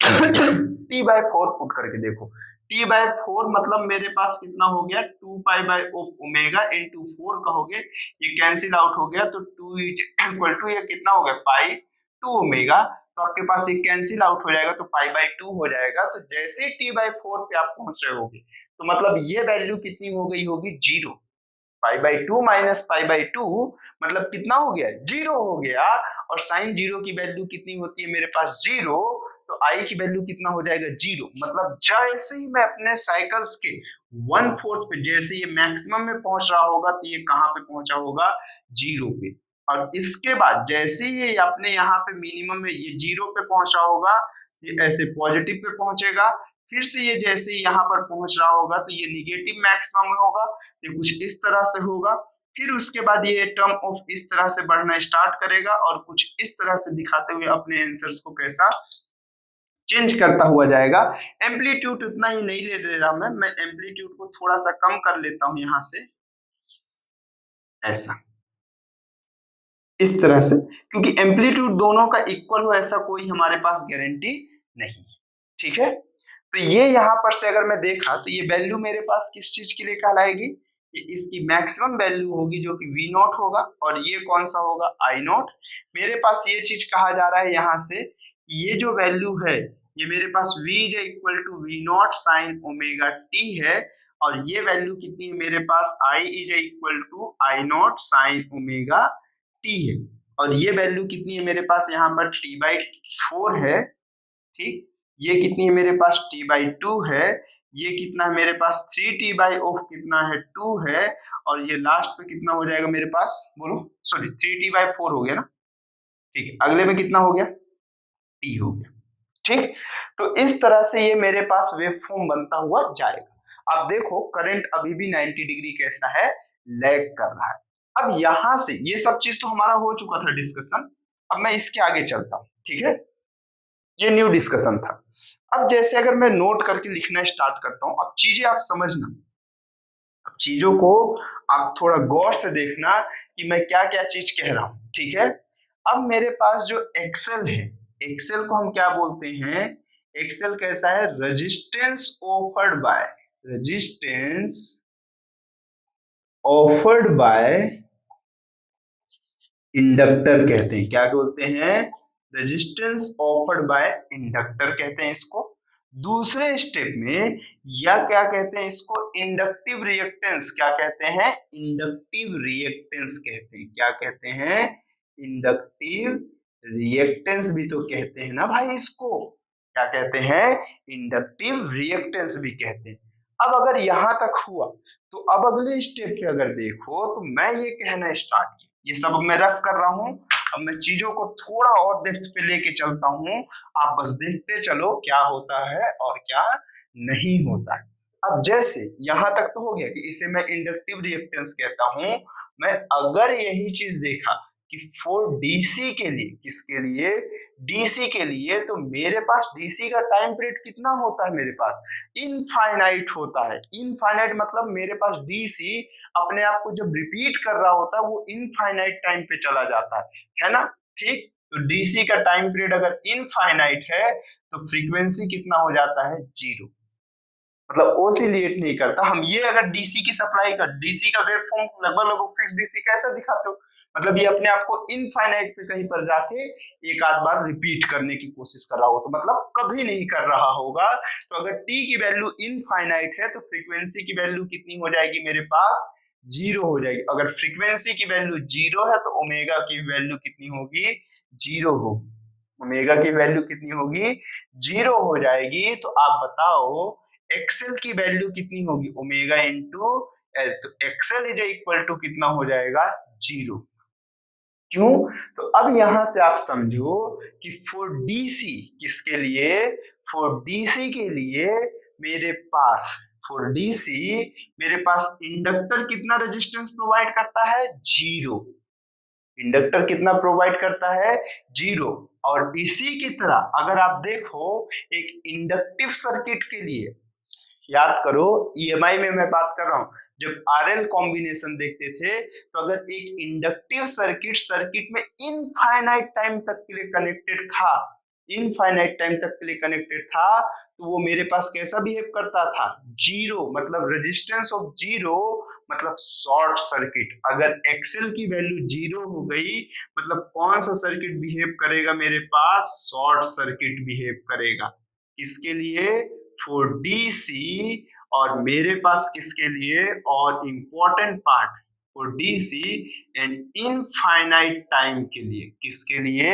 टी बाय 4 पुट करके देखो, टी बाय 4 मतलब मेरे पास कितना हो गया, 2 पाई बाय ओमेगा इंटू 4 कहोगे, ये कैंसिल आउट हो गया, तो 2 इक्वल टू ये कितना हो गया, पाई 2 ओमेगा। तो आपके पास ये कैंसिल आउट हो जाएगा तो पाई बाय 2 हो जाएगा। तो जैसे टी बाय 4 पे आप पहुंच रहे होगे तो मतलब ये वैल्यू कितनी हो गई होगी, 0। पाई बाय 2 माइनस पाई बाय 2 मतलब कितना हो गया, 0 हो गया। और साइन 0 की वैल्यू कितनी होती है मेरे पास, 0। तो आई की वैल्यू कितना हो जाएगा, 0। मतलब जैसे ही मैं अपने साइकिल्स के 1/4 पे, जैसे ये मैक्सिमम में पहुंच रहा होगा तो ये कहां पे पहुंचा होगा, 0 पे। और इसके बाद जैसे ही ये अपने यहाँ पे मिनिमम में ये 0 पे पहुंचा होगा, ये ऐसे पॉजिटिव पे पहुंचेगा, फिर से ये जैसे ही यहाँ पर पहुंच रहा होगा तो ये निगेटिव मैक्सिमम होगा, ये कुछ इस तरह से होगा। फिर उसके बाद ये टर्म ऑफ इस तरह से बढ़ना स्टार्ट करेगा और कुछ इस तरह से दिखाते हुए अपने आंसर्स को कैसा चेंज करता हुआ जाएगा। एम्पलीट्यूड उतना ही नहीं ले रहा मैं एम्पलीट्यूड को थोड़ा सा कम कर लेता हूं यहाँ से, ऐसा इस तरह से, क्योंकि एम्पलीट्यूड दोनों का इक्वल हो ऐसा कोई हमारे पास गारंटी नहीं है। ठीक है, तो ये यहाँ पर से अगर मैं देखा तो ये वैल्यू मेरे पास किस चीज के लिए कहलाएगी, ये इसकी मैक्सिमम वैल्यू होगी जो कि V नॉट होगा, और ये कौन सा होगा I नॉट। मेरे पास ये चीज कहा जा रहा है यहाँ से, ये जो वैल्यू है ये मेरे पास V is equal to V not sine omega t है, और ये वैल्यू कितनी है मेरे पास I is equal to I nought sine omega t है, और ये वैल्यू कितनी है मेरे पास यहाँ पर t/4 है। ठीक, ये कितनी है मेरे पास t/2 है, ये कितना है मेरे पास 3t/ऑफ कितना है 2 है, और ये लास्ट पे कितना हो जाएगा मेरे पास, बोलो सॉरी 3t/4 हो गया ना। ठीक है, अगले में कितना हो गया t हो गया। ठीक, तो इस तरह से ये मेरे पास वेव फॉर्म बनता हुआ जाएगा। अब देखो करंट अभी भी 90 डिग्री कैसा है, लैग कर रहा है। अब यहां से ये सब चीज तो हमारा हो चुका था डिस्कशन, अब मैं इसके आगे चलता हूं। ठीक है, ये न्यू डिस्कशन था। अब जैसे अगर मैं नोट करके लिखना स्टार्ट करता हूं, अब चीजें आप समझना, अब चीजों को आप थोड़ा गौर से देखना कि मैं क्या क्या चीज कह रहा हूं। ठीक है, अब मेरे पास जो एक्सेल है, एक्सेल को हम क्या बोलते हैं, एक्सेल कैसा है, resistance offered by, resistance offered by inductor कहते हैं। क्या बोलते हैं, रेजिस्टेंस ऑफर्ड बाय इंडक्टर कहते हैं इसको। दूसरे स्टेप में या क्या कहते हैं इसको, इंडक्टिव रिएक्टेंस, क्या कहते हैं, इंडक्टिव रिएक्टेंस कहते हैं। क्या कहते हैं, इंडक्टिव रिएक्टेंस भी तो कहते हैं ना भाई इसको, क्या कहते हैं, इंडक्टिव रिएक्टेंस भी कहते हैं। अब अगर यहां तक हुआ तो अब अगले स्टेप पे अगर देखो तो मैं ये कहना स्टार्ट किया, ये सब मैं रफ कर रहा हूं, अब मैं चीजों को थोड़ा और डेप्थ पे लेके चलता हूं, आप बस देखते चलो क्या होता है और क्या नहीं होता है। अब जैसे यहां तक तो हो गया कि इसे मैं इंडक्टिव रिएक्टेंस कहता हूं, मैं अगर यही चीज देखा कि फॉर डीसी के लिए, किसके लिए, डीसी के लिए, तो मेरे पास डीसी का टाइम पीरियड कितना होता है, मेरे पास इनफाइनाइट होता है। इनफाइनाइट मतलब मेरे पास डीसी अपने आप को जब रिपीट कर रहा होता है वो इनफाइनाइट टाइम पे चला जाता है ना। ठीक, तो डीसी का टाइम पीरियड अगर इनफाइनाइट है तो फ्रीक्वेंसी कितना हो जाता है, 0, मतलब ओसिलेट नहीं करता। हम ये अगर डीसी की सप्लाई का, डीसी का वेव फॉर्म लगभग लगभग फिक्स डीसी कैसा दिखाते हो, मतलब ये अपने आप को इनफाइनाइट पे कहीं पर जाके एक आध बार रिपीट करने की कोशिश कर रहा हो, तो मतलब कभी नहीं कर रहा होगा। तो अगर टी की वैल्यू इनफाइनाइट है तो फ्रीक्वेंसी की वैल्यू कितनी हो जाएगी मेरे पास, 0 हो जाएगी। अगर फ्रीक्वेंसी की वैल्यू 0 है तो ओमेगा की वैल्यू कितनी होगी, 0 होगी। ओमेगा की वैल्यू कितनी होगी, 0 हो जाएगी। तो आप बताओ एक्सएल की वैल्यू कितनी होगी, ओमेगा इंटू एल, तो एक्सएल इज इक्वल टू कितना हो जाएगा, 0। क्यों, तो अब यहां से आप समझो कि फॉर डीसी, किसके लिए, फॉर डीसी के लिए मेरे पास, फॉर डीसी मेरे पास इंडक्टर कितना रेजिस्टेंस प्रोवाइड करता है, 0। इंडक्टर कितना प्रोवाइड करता है, 0। और इसी की तरह अगर आप देखो एक इंडक्टिव सर्किट के लिए, याद करो ईएमआई में मैं बात कर रहा हूं, जब आरएल कॉम्बिनेशन देखते थे तो अगर एक इंडक्टिव सर्किट सर्किट में इनफाइनाइट टाइम तक के लिए कनेक्टेड था, इनफाइनाइट टाइम तक के लिए कनेक्टेड था, तो वो मेरे पास कैसा बिहेव करता था, 0, मतलब रेजिस्टेंस ऑफ 0, मतलब शॉर्ट सर्किट। अगर एक्सेल की वैल्यू 0 हो गई मतलब कौन सा सर्किट बिहेव करेगा मेरे पास, शॉर्ट सर्किट बिहेव करेगा। किसके लिए, फॉर डीसी, और मेरे पास किसके लिए, और important part for DC and infinite time के लिए, किसके लिए,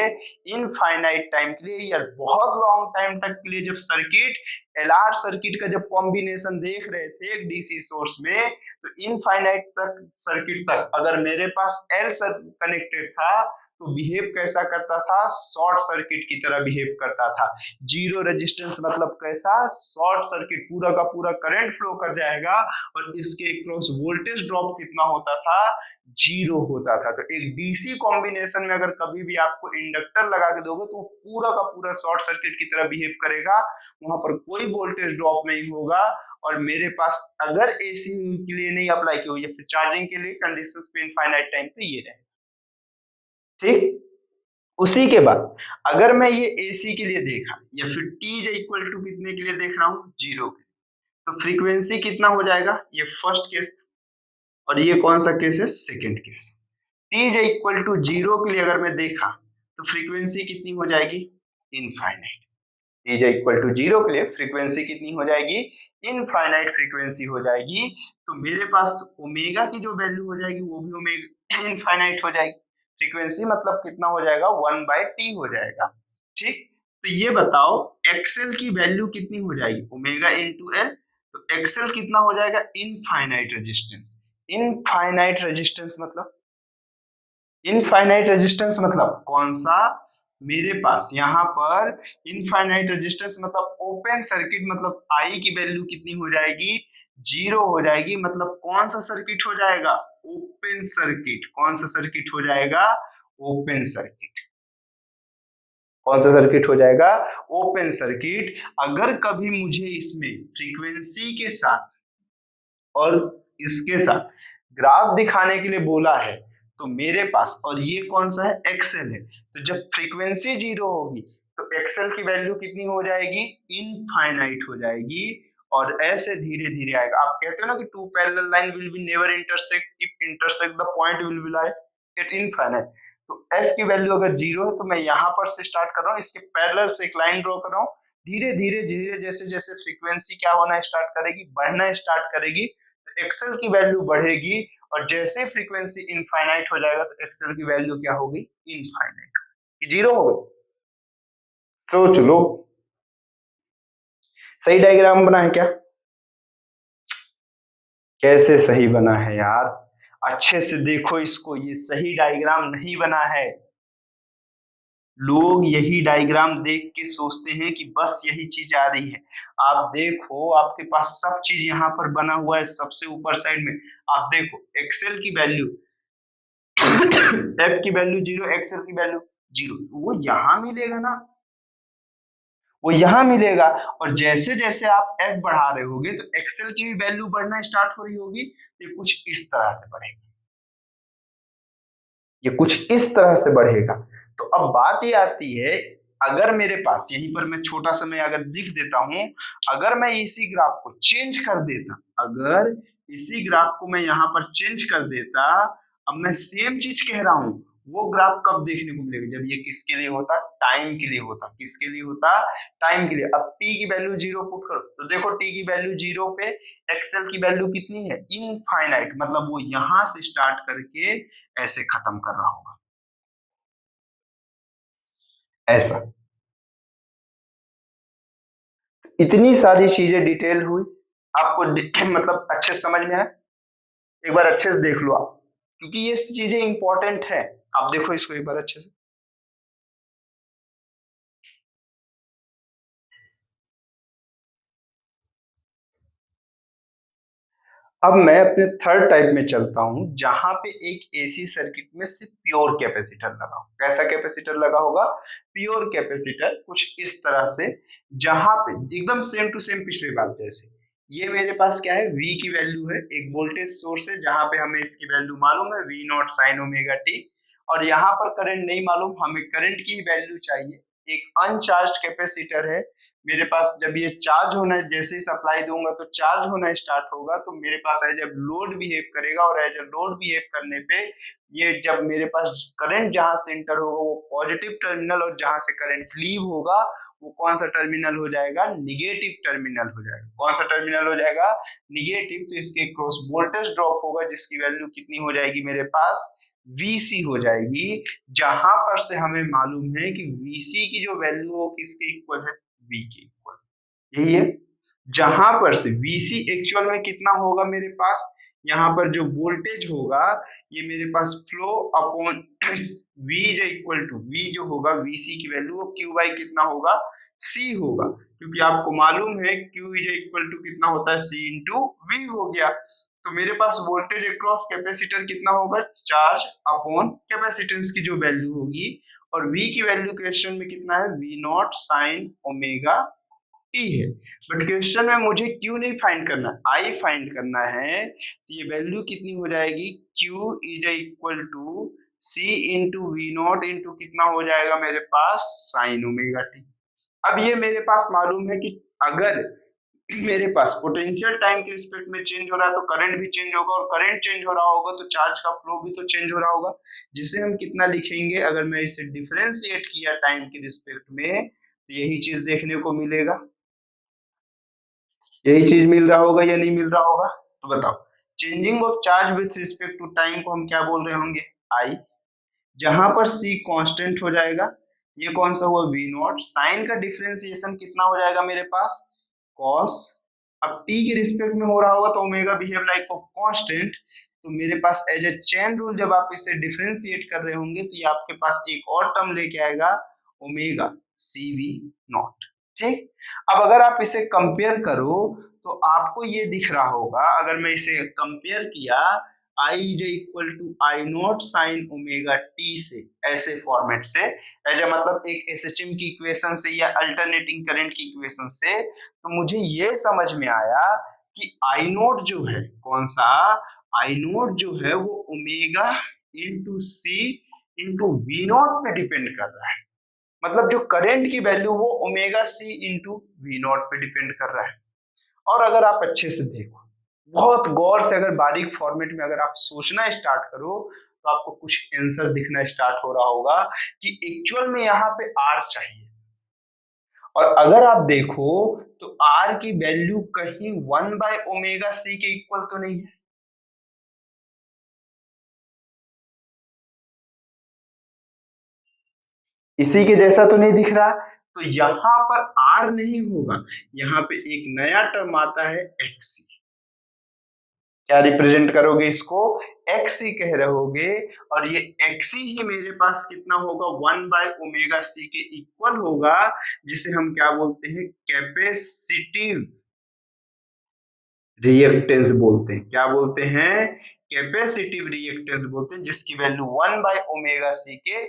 इनफाइनाइट टाइम के लिए, या बहुत लॉन्ग टाइम तक के लिए। जब सर्किट एलआर सर्किट का जब कॉम्बिनेशन देख रहे थे एक डीसी सोर्स में, तो इनफाइनाइट तक सर्किट तक अगर मेरे पास एल कनेक्टेड था तो बिहेव कैसा करता था, शॉर्ट सर्किट की तरह बिहेव करता था। जीरो रेजिस्टेंस मतलब कैसा, शॉर्ट सर्किट, पूरा का पूरा करंट फ्लो कर जाएगा और इसके क्रॉस वोल्टेज ड्रॉप कितना होता था, जीरो होता था। तो एक डीसी कॉम्बिनेशन में अगर कभी भी आपको इंडक्टर लगा के दोगे तो पूरा का पूरा शॉर्ट सर्किट की तरह बिहेव करेगा, वहां पर कोई वोल्टेज ड्रॉप नहीं होगा। और मेरे पास अगर एसी के लिए नहीं अप्लाई की हुई या फिर चार्जिंग के लिए कंडीशंस पे इनफाइनाइट टाइम पे ये रहे, ठीक। उसी के बाद अगर मैं ये एसी के लिए देखा या फिर टी इज इक्वल टू कितने के लिए देख रहा हूँ, जीरो के, तो फ्रीक्वेंसी कितना हो जाएगा, ये फर्स्ट केस और ये कौन सा केस है, second case. T is equal to zero के लिए अगर मैं देखा तो फ्रीक्वेंसी कितनी हो जाएगी, infinite. T is equal to zero के लिए फ्रीक्वेंसी कितनी हो जाएगी, इनफाइनाइट फ्रीक्वेंसी हो जाएगी। तो मेरे पास ओमेगा की जो वैल्यू हो जाएगी वो भी ओमेगा इनफाइनाइट हो जाएगी। फ्रीक्वेंसी मतलब कितना हो जाएगा, 1/t हो जाएगा, ठीक। तो ये बताओ एक्सएल की वैल्यू कितनी हो जाएगी, ओमेगा इंटू एल। तो एक्सएल कितना हो जाएगा, इनफाइनाइट रेजिस्टेंस। इनफाइनाइट रेजिस्टेंस मतलब, इनफाइनाइट रेजिस्टेंस मतलब कौन सा, मेरे पास यहाँ पर इनफाइनाइट रेजिस्टेंस मतलब ओपन सर्किट, मतलब आई की वैल्यू कितनी हो जाएगी, जीरो हो जाएगी। मतलब कौन सा सर्किट हो जाएगा, ओपन सर्किट। कौन सा सर्किट हो जाएगा, ओपन सर्किट। कौन सा सर्किट हो जाएगा, ओपन सर्किट। अगर कभी मुझे इसमें फ्रीक्वेंसी के साथ और इसके साथ ग्राफ दिखाने के लिए बोला है तो मेरे पास, और ये कौन सा है, एक्सएल है, तो जब फ्रीक्वेंसी जीरो होगी तो एक्सएल की वैल्यू कितनी हो जाएगी, इनफाइनाइट हो जाएगी। और ऐसे धीरे धीरे आएगा। आप कहते हो ना कि two parallel line will be never intersect if intersect the point will be like at infinite. तो एफ की वैल्यू अगर जीरो है तो मैं यहाँ पर से स्टार्ट कर रहा हूँ, इसके पैरेलल से एक लाइन ड्रॉ कर रहा हूँ। धीरे धीरे धीरे जैसे जैसे फ्रीक्वेंसी क्या होना स्टार्ट करेगी, बढ़ना स्टार्ट करेगी, तो एक्सएल की वैल्यू बढ़ेगी। और जैसे फ्रीक्वेंसी इनफाइनाइट हो जाएगा तो एक्सएल की वैल्यू क्या होगी, इनफाइनाइट, जीरो हो गई। सोच लो, सही डायग्राम बना है क्या, कैसे सही बना है यार, अच्छे से देखो इसको, ये सही डायग्राम नहीं बना है। लोग यही डायग्राम देख के सोचते हैं कि बस यही चीज आ रही है। आप देखो आपके पास सब चीज यहाँ पर बना हुआ है, सबसे ऊपर साइड में आप देखो एक्सेल की वैल्यू एफ की वैल्यू जीरो, एक्सेल की वैल्यू जीरो, वो यहां मिलेगा ना, वो यहां मिलेगा। और जैसे जैसे आप एफ बढ़ा रहे होगे तो एक्सेल की भी वैल्यू बढ़ना स्टार्ट हो रही होगी। ये कुछ इस तरह से बढ़ेगा, ये कुछ इस तरह से बढ़ेगा। तो अब बात ये आती है, अगर मेरे पास यहीं पर मैं छोटा सा मैं अगर लिख देता हूं, अगर मैं इसी ग्राफ को चेंज कर देता, अगर इसी ग्राफ को मैं यहाँ पर चेंज कर देता, अब मैं सेम चीज कह रहा हूं, वो ग्राफ कब देखने को मिलेगा, जब ये किसके लिए होता, टाइम के लिए होता। किसके लिए होता, टाइम के लिए। अब टी की वैल्यू जीरो पुट करो तो देखो टी की वैल्यू जीरो पे एक्सएल की वैल्यू कितनी है, इनफाइनाइट, मतलब वो यहां से स्टार्ट करके ऐसे खत्म कर रहा होगा, ऐसा। इतनी सारी चीजें डिटेल हुई, आपको मतलब अच्छे से समझ में आए, एक बार अच्छे से देख लो आप, क्योंकि ये चीजें इंपॉर्टेंट है। आप देखो इसको एक बार अच्छे से। अब मैं अपने थर्ड टाइप में चलता हूं, जहां पे एक एसी सर्किट में सिर्फ प्योर कैपेसिटर लगा हो। कैसा कैपेसिटर लगा होगा, प्योर कैपेसिटर, कुछ इस तरह से, जहां पे एकदम सेम टू सेम पिछले बार जैसे। ये मेरे पास क्या है, V की वैल्यू है, एक वोल्टेज सोर्स है जहां पे हमें इसकी वैल्यू मालूम है, V not sine omega T. और यहाँ पर करंट नहीं मालूम, हमें करंट की वैल्यू चाहिए। एक अनचार्ज कैपेसिटर है मेरे पास, जब ये चार्ज होना, जैसे ही सप्लाई दूंगा तो चार्ज होना स्टार्ट होगा, तो मेरे पास एज जब लोड बिहेव करेगा, और एज ए लोड बिहेव करने पे ये जब मेरे पास करंट जहां से इंटर होगा वो पॉजिटिव टर्मिनल, और जहां से करंट लीव होगा वो कौन सा टर्मिनल हो जाएगा, निगेटिव टर्मिनल हो जाएगा। कौन सा टर्मिनल हो जाएगा, निगेटिव। तो इसके क्रॉस वोल्टेज ड्रॉप होगा जिसकी वैल्यू कितनी हो जाएगी मेरे पास, VC हो जाएगी। जहां पर से हमें मालूम है कि VC की जो वैल्यू हो किसके इक्वल है, V के इक्वल, यही है। जहां पर से VC एक्चुअल में कितना होगा मेरे पास, यहाँ पर जो वोल्टेज होगा ये मेरे पास flow upon V is equal to V जो होगा VC की वैल्यू वो Q बाई कितना होगा C होगा, क्योंकि आपको मालूम है Q इज इक्वल टू कितना होता है C इंटू V हो गया। तो मेरे पास वोल्टेज अक्रॉस कैपेसिटर कितना होगा चार्ज अपॉन कैपेसिटेंस की जो वैल्यू होगी, और V की वैल्यू क्वेश्चन में कितना है V not sine omega T है। बट क्वेश्चन में मुझे क्यू नहीं फाइंड करना, आई फाइंड करना है। तो ये वैल्यू कितनी हो जाएगी Q is equal to C into V nought into कितना हो जाएगा मेरे पास साइन ओमेगा टी। अब ये मेरे पास मालूम है कि अगर मेरे पास पोटेंशियल टाइम के रिस्पेक्ट में चेंज हो रहा है तो करंट भी चेंज होगा, और करंट चेंज हो रहा होगा तो चार्ज का फ्लो भी तो चेंज हो रहा होगा, जिसे हम कितना लिखेंगे अगर मैं इसे डिफरेंशिएट किया टाइम के रिस्पेक्ट में तो यही चीज देखने को मिलेगा। यही चीज मिल रहा होगा या नहीं मिल रहा होगा, तो बताओ। Changing of charge with respect to time को हम क्या बोल रहे होंगे आई, जहां पर सी कांस्टेंट हो जाएगा, ये कौन सा हुआ वी नॉट, साइन का डिफरेंशिएशन कितना हो जाएगा मेरे पास कॉस, अब टी के रिस्पेक्ट में हो रहा होगा तो omega behave like of constant, तो मेरे पास एज ए चेन रूल जब आप इसे डिफरेंशिएट कर रहे होंगे तो ये आपके पास एक और टर्म लेके आएगा ओमेगा सी वी नॉट। ठीक, अब अगर आप इसे कंपेयर करो तो आपको ये दिख रहा होगा, अगर मैं इसे कंपेयर किया I is equal to I not sine omega T से, ऐसे फॉर्मेट से, एज मतलब एक एसएचएम की इक्वेशन से या अल्टरनेटिंग करंट की इक्वेशन से, तो मुझे ये समझ में आया कि आई नोट जो है कौन सा, आई नोट जो है वो omega into C into V nought पे डिपेंड कर रहा है। मतलब जो करंट की वैल्यू वो omega C into V nought पे डिपेंड कर रहा है। और अगर आप अच्छे से देखो, बहुत गौर से अगर बारीक फॉर्मेट में अगर आप सोचना स्टार्ट करो तो आपको कुछ आंसर दिखना स्टार्ट हो रहा होगा कि एक्चुअल में यहाँ पे आर चाहिए, और अगर आप देखो तो आर की वैल्यू कहीं 1/ओमेगा सी के इक्वल तो नहीं है। इसी के जैसा तो नहीं दिख रहा, तो यहां पर आर नहीं होगा, यहाँ पे एक नया टर्म आता है एक्सी। क्या रिप्रेजेंट करोगे इसको, एक्सी कह रहोगे, और ये एक्सी ही मेरे पास कितना होगा 1/ओमेगा सी के इक्वल होगा, जिसे हम क्या बोलते हैं कैपेसिटिव रिएक्टेंस बोलते हैं। क्या बोलते हैं, कैपेसिटिव रिएक्टेंस बोलते हैं, जिसकी वैल्यू 1/ओमेगा सी के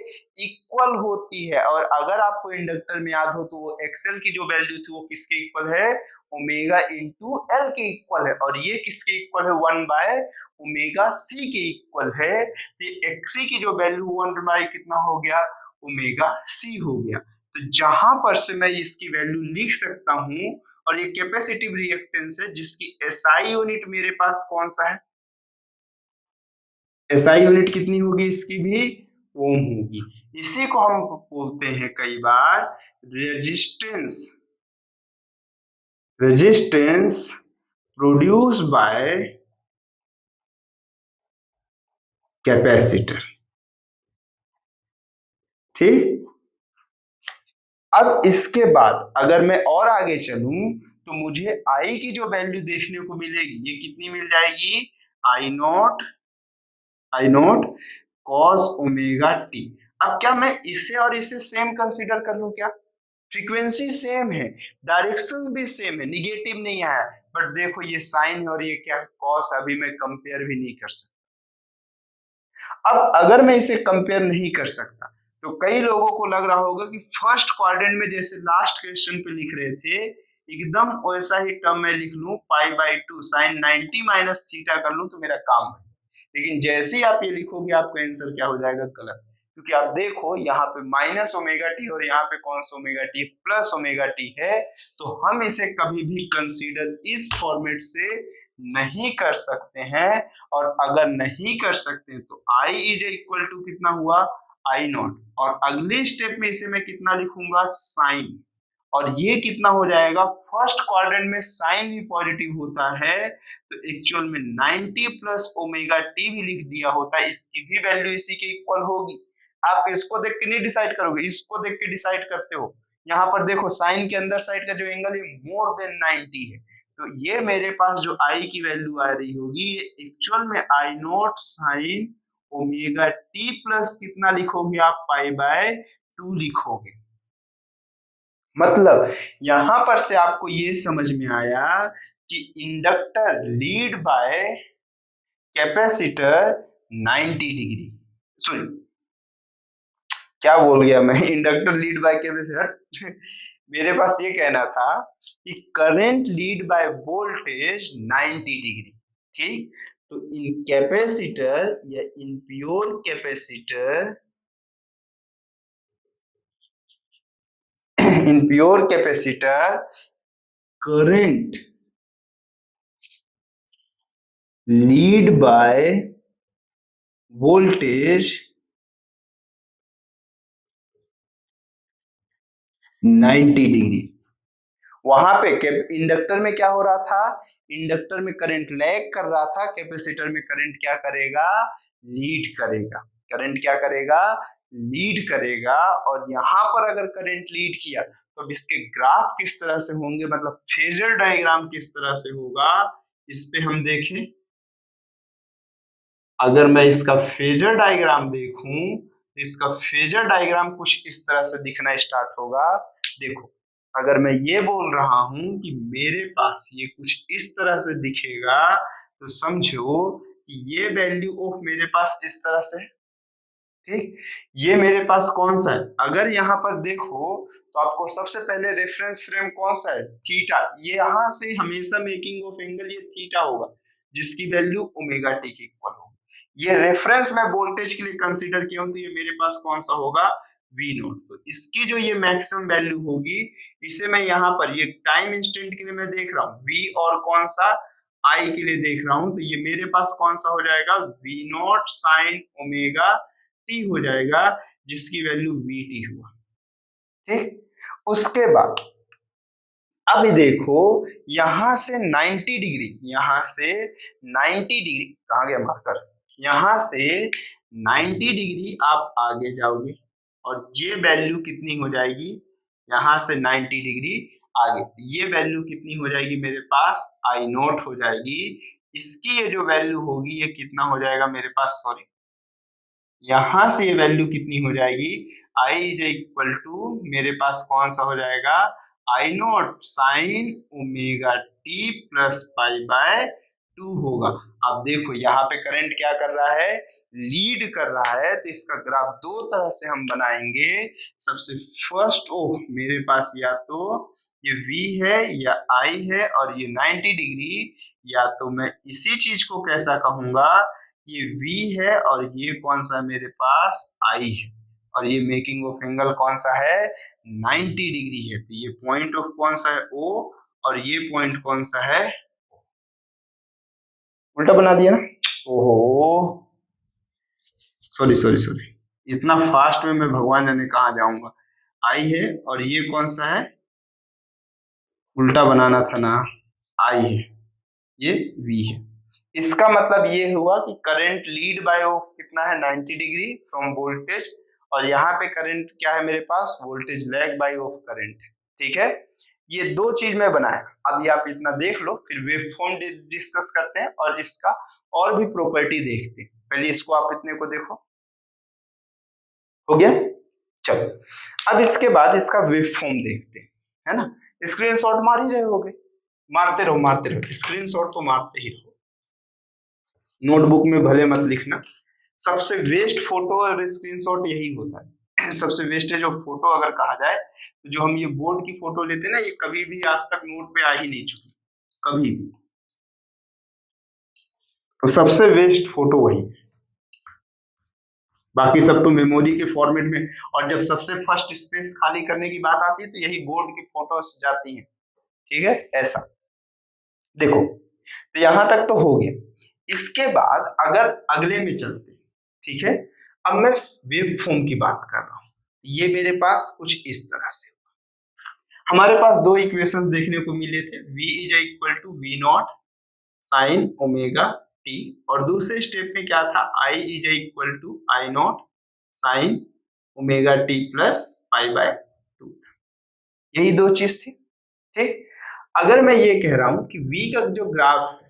इक्वल होती है। और अगर आपको इंडक्टर में याद हो तो वो एक्सएल की जो वैल्यू थी वो किसके इक्वल है, ओमेगा इंटू एल के इक्वल है, और ये किसके इक्वल है 1/ओमेगा सी के इक्वल है। तो एक्सी की जो वैल्यू 1 कितना हो गया ओमेगा सी हो गया। तो जहां पर से मैं इसकी वैल्यू लिख सकता हूं, और ये कैपेसिटिव रिएक्टेंस है जिसकी एसआई यूनिट मेरे पास कौन सा है, एसआई यूनिट कितनी होगी इसकी भी ओम होगी। इसी को हम बोलते हैं कई बार resistance, resistance produce by capacitor. ठीक, अब इसके बाद अगर मैं और आगे चलूं तो मुझे आई की जो वैल्यू देखने को मिलेगी ये कितनी मिल जाएगी, आई नोट कॉस ओमेगा टी। अब क्या मैं इसे और इसे सेम कंसीडर कर लूं क्या, फ्रीक्वेंसी सेम है, डायरेक्शन भी सेम है, निगेटिव नहीं आया, बट देखो ये साइन है और ये क्या कॉस, अभी मैं कंपेयर भी नहीं कर सकता। अब अगर मैं इसे कंपेयर नहीं कर सकता तो कई लोगों को लग रहा होगा कि फर्स्ट क्वाड्रेंट में जैसे लास्ट क्वेश्चन पे लिख रहे थे एकदम वैसा ही टर्म में लिख लूं पाई/2 साइन 90 माइनस थीटा कर लूं तो मेरा काम है, लेकिन जैसे ही आप ये लिखोगे आपका आंसर क्या हो जाएगा गलत, क्योंकि आप देखो यहाँ पे माइनस ओमेगा टी और यहाँ पे कौन सा omega T plus omega T है, तो हम इसे कभी भी कंसीडर इस फॉर्मेट से नहीं कर सकते हैं। और अगर नहीं कर सकते तो आई इज इक्वल टू कितना हुआ आई नॉट, और अगले स्टेप में इसे मैं कितना लिखूंगा साइन, और ये कितना हो जाएगा फर्स्ट क्वाड्रेंट में साइन भी पॉजिटिव होता है तो एक्चुअल में 90 प्लस ओमेगा टी भी लिख दिया होता है, इसकी भी वैल्यू इसी के इक्वल होगी। आप इसको देख के नहीं डिसाइड करोगे, इसको देख के डिसाइड करते हो। यहाँ पर देखो साइन के अंदर साइड का जो एंगल है मोर देन 90 है, तो ये मेरे पास जो आई की वैल्यू आ रही होगी ये एक्चुअल में I not sine omega T plus कितना लिखोगे आप, पाई बाय 2 लिखोगे। मतलब यहां पर से आपको ये समझ में आया कि inductor lead by capacitor 90 degree, sorry क्या बोल गया मैं, इंडक्टर लीड बाय कैपेसिटर मेरे पास ये कहना था कि current lead by voltage 90 degree, ठीक। तो इन कैपेसिटर या in pure capacitor in pure capacitor current lead by voltage 90 degree. वहां पे इंडक्टर में क्या हो रहा था, इंडक्टर में करंट लैग कर रहा था, कैपेसिटर में करंट क्या करेगा, लीड करेगा। करंट क्या करेगा, लीड करेगा। और यहां पर अगर करंट लीड किया तो अब इसके ग्राफ किस तरह से होंगे, मतलब फेजर डायग्राम किस तरह से होगा, इस पे हम देखें। अगर मैं इसका फेजर डायग्राम देखूं तो इसका फेजर डायग्राम कुछ इस तरह से दिखना स्टार्ट होगा। देखो, अगर मैं ये बोल रहा हूं कि मेरे पास ये कुछ इस तरह से दिखेगा तो समझो कि ये वैल्यू ऑफ मेरे पास इस तरह से है, ठीक। ये मेरे पास कौन सा है, अगर यहाँ पर देखो तो आपको सबसे पहले रेफरेंस फ्रेम कौन सा है, थीटा। ये यहाँ से हमेशा मेकिंग ऑफ एंगल ये थीटा होगा जिसकी वैल्यू ओमेगा टी के इक्वल होगी। ये रेफरेंस मैं वोल्टेज के लिए कंसीडर किया हूं तो ये मेरे पास कौन सा होगा, वी नोट। तो इसकी जो ये मैक्सिमम वैल्यू होगी इसे मैं यहाँ पर ये टाइम इंस्टेंट के लिए मैं देख रहा हूँ वी, और कौन सा आई के लिए देख रहा हूँ, तो ये मेरे पास कौन सा हो जाएगा, V not sine omega T हो जाएगा जिसकी वैल्यू वी टी हुआ, ठीक। उसके बाद अब देखो यहां से 90 डिग्री, यहां से 90 डिग्री कहा गया मार्कर, यहां से 90 डिग्री आप आगे जाओगे और ये वैल्यू कितनी हो जाएगी, यहां से 90 डिग्री आगे ये वैल्यू कितनी हो जाएगी मेरे पास, आई नोट हो जाएगी। इसकी ये जो वैल्यू होगी ये कितना हो जाएगा मेरे पास, सॉरी यहां से ये वैल्यू कितनी हो जाएगी, आई इज इक्वल टू मेरे पास कौन सा हो जाएगा, I not sine omega T plus pi by 2 होगा। अब देखो यहाँ पे करंट क्या कर रहा है, लीड कर रहा है, तो इसका ग्राफ दो तरह से हम बनाएंगे। सबसे फर्स्ट ओ मेरे पास या तो ये V है या I है और ये 90 डिग्री, या तो मैं इसी चीज को कैसा कहूंगा, ये V है और ये कौन सा मेरे पास I है, और ये मेकिंग ऑफ एंगल कौन सा है, 90 डिग्री है। तो ये पॉइंट ऑफ कौन सा है O, और ये पॉइंट कौन सा है, उल्टा बना दिया ना, ओहो सॉरी सॉरी सॉरी, इतना फास्ट में मैं भगवान जाने कहाँ जाऊंगा। I है और ये कौन सा है, उल्टा बनाना था ना, I है, ये V है। इसका मतलब ये हुआ कि करंट लीड बाय ऑफ कितना है, 90 डिग्री फ्रॉम वोल्टेज, और यहाँ पे करंट क्या है मेरे पास, voltage lag by of current, ठीक है। ये दो चीज में बनाया। अब ये आप इतना देख लो, फिर वेव फॉर्म डिस्कस करते हैं और इसका और भी प्रॉपर्टी देखते हैं। पहले इसको आप इतने को देखो, हो गया, चलो अब इसके बाद इसका वेव फॉर्म देखते हैं, है ना। स्क्रीनशॉट मार ही रहे होगे, मारते रहो मारते रहो, स्क्रीनशॉट तो मारते ही रहो, नोटबुक में भले मत लिखना। सबसे वेस्ट फोटो और स्क्रीनशॉट यही होता है सबसे वेस्टेज ऑफ फोटो अगर कहा जाए तो जो हम ये बोर्ड की फोटो लेते हैं ना, ये कभी भी आज तक नोट पे आ ही नहीं चुकी, कभी भी। तो सबसे वेस्ट फोटो वही, बाकी सब तो मेमोरी के फॉर्मेट में। और जब सबसे फर्स्ट स्पेस खाली करने की बात आती है तो यही बोर्ड की फोटोज जाती है, ठीक है। ऐसा देखो, तो यहां तक तो हो गया। इसके बाद अगर अगले में चलते, ठीक है, अब मैं वेव फॉर्म की बात कर रहा हूं। ये मेरे पास कुछ इस तरह से, हमारे पास दो इक्वेशंस देखने को मिले थे, v is equal to V not sine omega T, और दूसरे स्टेप में क्या था, i is equal to I not sine omega T plus pi by 2 था। यही दो चीज थी, ठीक। अगर मैं ये कह रहा हूं कि V का जो ग्राफ है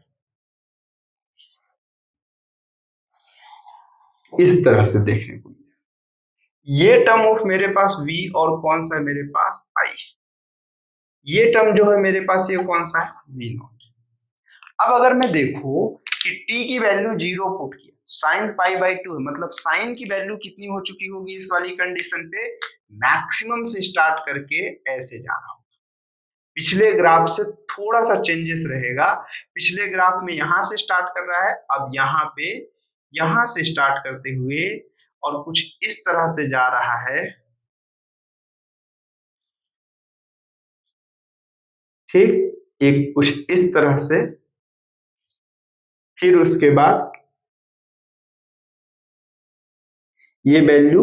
इस तरह से देखने को मिले, ये टर्म ऑफ मेरे पास V और कौन सा है मेरे पास I है, ये टर्म जो है मेरे पास ये कौन सा है V नॉट। अब अगर मैं देखूं कि t की वैल्यू 0 पुट किया, साइन पाई बाई 2 है, मतलब साइन की वैल्यू कितनी हो चुकी होगी इस वाली कंडीशन पे, मैक्सिमम से स्टार्ट करके ऐसे जा रहा होगा। पिछले ग्राफ से थोड़ा सा चेंजेस रहेगा, पिछले ग्राफ में यहां से स्टार्ट कर रहा है, अब यहाँ पे यहां से स्टार्ट करते हुए और कुछ इस तरह से जा रहा है, ठीक, एक कुछ इस तरह से, फिर उसके बाद ये वैल्यू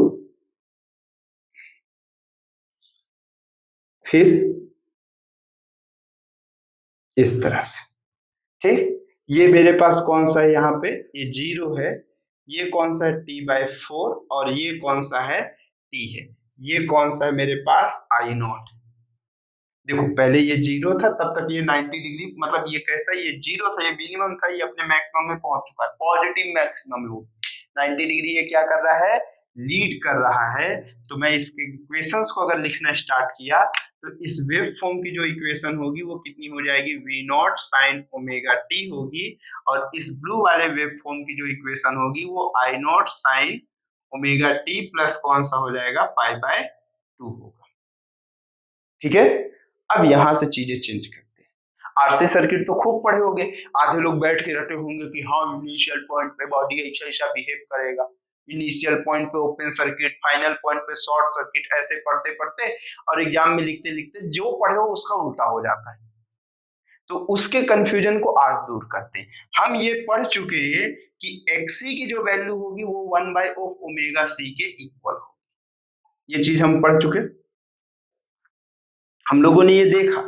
फिर इस तरह से, ठीक। ये मेरे पास कौन सा है, यहाँ पे ये 0 है, ये कौन सा है t/4 और ये कौन सा है t है, ये कौन सा है मेरे पास I नॉट। देखो पहले ये 0 था, तब तक ये 90 डिग्री, मतलब ये कैसा, ये 0 था, ये मिनिमम था, ये अपने मैक्सिमम में पहुंच चुका है, पॉजिटिव मैक्सिमम लूप 90 डिग्री ये क्या कर रहा है, लीड कर रहा है। तो मैं इसके इक्वेशंस को अगर लिखना स्टार्ट किया तो इस वेव फॉर्म की जो इक्वेशन होगी वो कितनी हो जाएगी, v not sine omega t होगी, और इस ब्लू वाले वेव फॉर्म की जो इक्वेशन होगी वो I nought sine omega t plus कौन सा हो जाएगा पाई/2 होगा, ठीक है। अब यहां से चीजें चेंज करते हैं। आरसी सर्किट तो खूब पढ़े होंगे, आधे लोग बैठ के रटे होंगे कि हाँ इनिशियल पॉइंट पे बॉडी ऐसा ऐसा बिहेव करेगा, इनिशियल पॉइंट पे ओपन सर्किट, फाइनल पॉइंट पे शॉर्ट सर्किट, ऐसे पढ़ते पढ़ते और एग्जाम में लिखते लिखते जो पढ़े हो उसका उल्टा हो जाता है। तो उसके कंफ्यूजन को आज दूर करते हैं। हम ये पढ़ चुके हैं कि एक्सी की जो वैल्यू होगी वो 1/ओमेगा c के इक्वल होगी, ये चीज हम पढ़ चुके, हम लोगों ने ये देखा,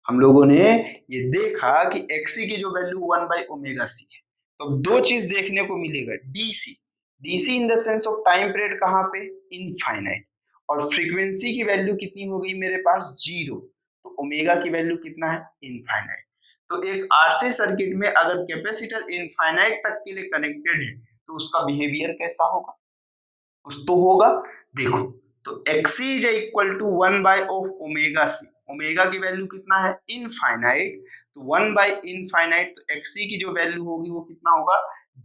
हम लोगों ने ये देखा कि एक्सी की जो वैल्यू 1/ओमेगा c है। तो दो चीज देखने को मिलेगा, DC, DC in the sense of time period कहाँ पे, इनफाइनाइट, और फ्रीक्वेंसी की वैल्यू कितनी हो गई मेरे पास 0, तो ओमेगा की वैल्यू कितना है, इनफाइनाइट। तो एक आरसी सर्किट में अगर कैपेसिटर इनफाइनाइट तक के लिए कनेक्टेड है तो उसका बिहेवियर कैसा होगा, कुछ तो होगा। देखो तो xc इज इक्वल टू 1/ओमेगा c, ओमेगा की वैल्यू कितना है, इनफाइनाइट, तो 1/इनफाइनाइट, तो xc की जो वैल्यू होगी वो कितना होगा,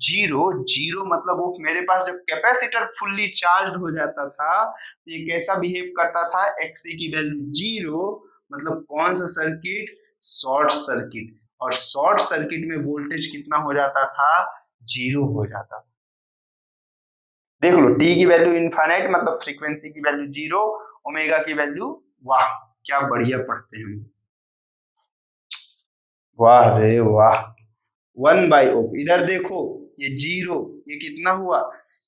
0, 0 मतलब वो मेरे पास जब कैपेसिटर फुल्ली चार्ज हो जाता था तो ये कैसा बिहेव करता था, xc की वैल्यू 0, मतलब कौन सा सर्किट, शॉर्ट सर्किट, और शॉर्ट सर्किट में वोल्टेज कितना हो जाता था, 0 हो जाता था। देख लो t की वैल्यू इनफाइनाइट मतलब फ्रीक्वेंसी की वैल्यू 0, ओमेगा की वैल्यू, वाह क्या बढ़िया पढ़ते हैं, वाह रे वाह, 1/o, इधर देखो ये 0, ये कितना हुआ,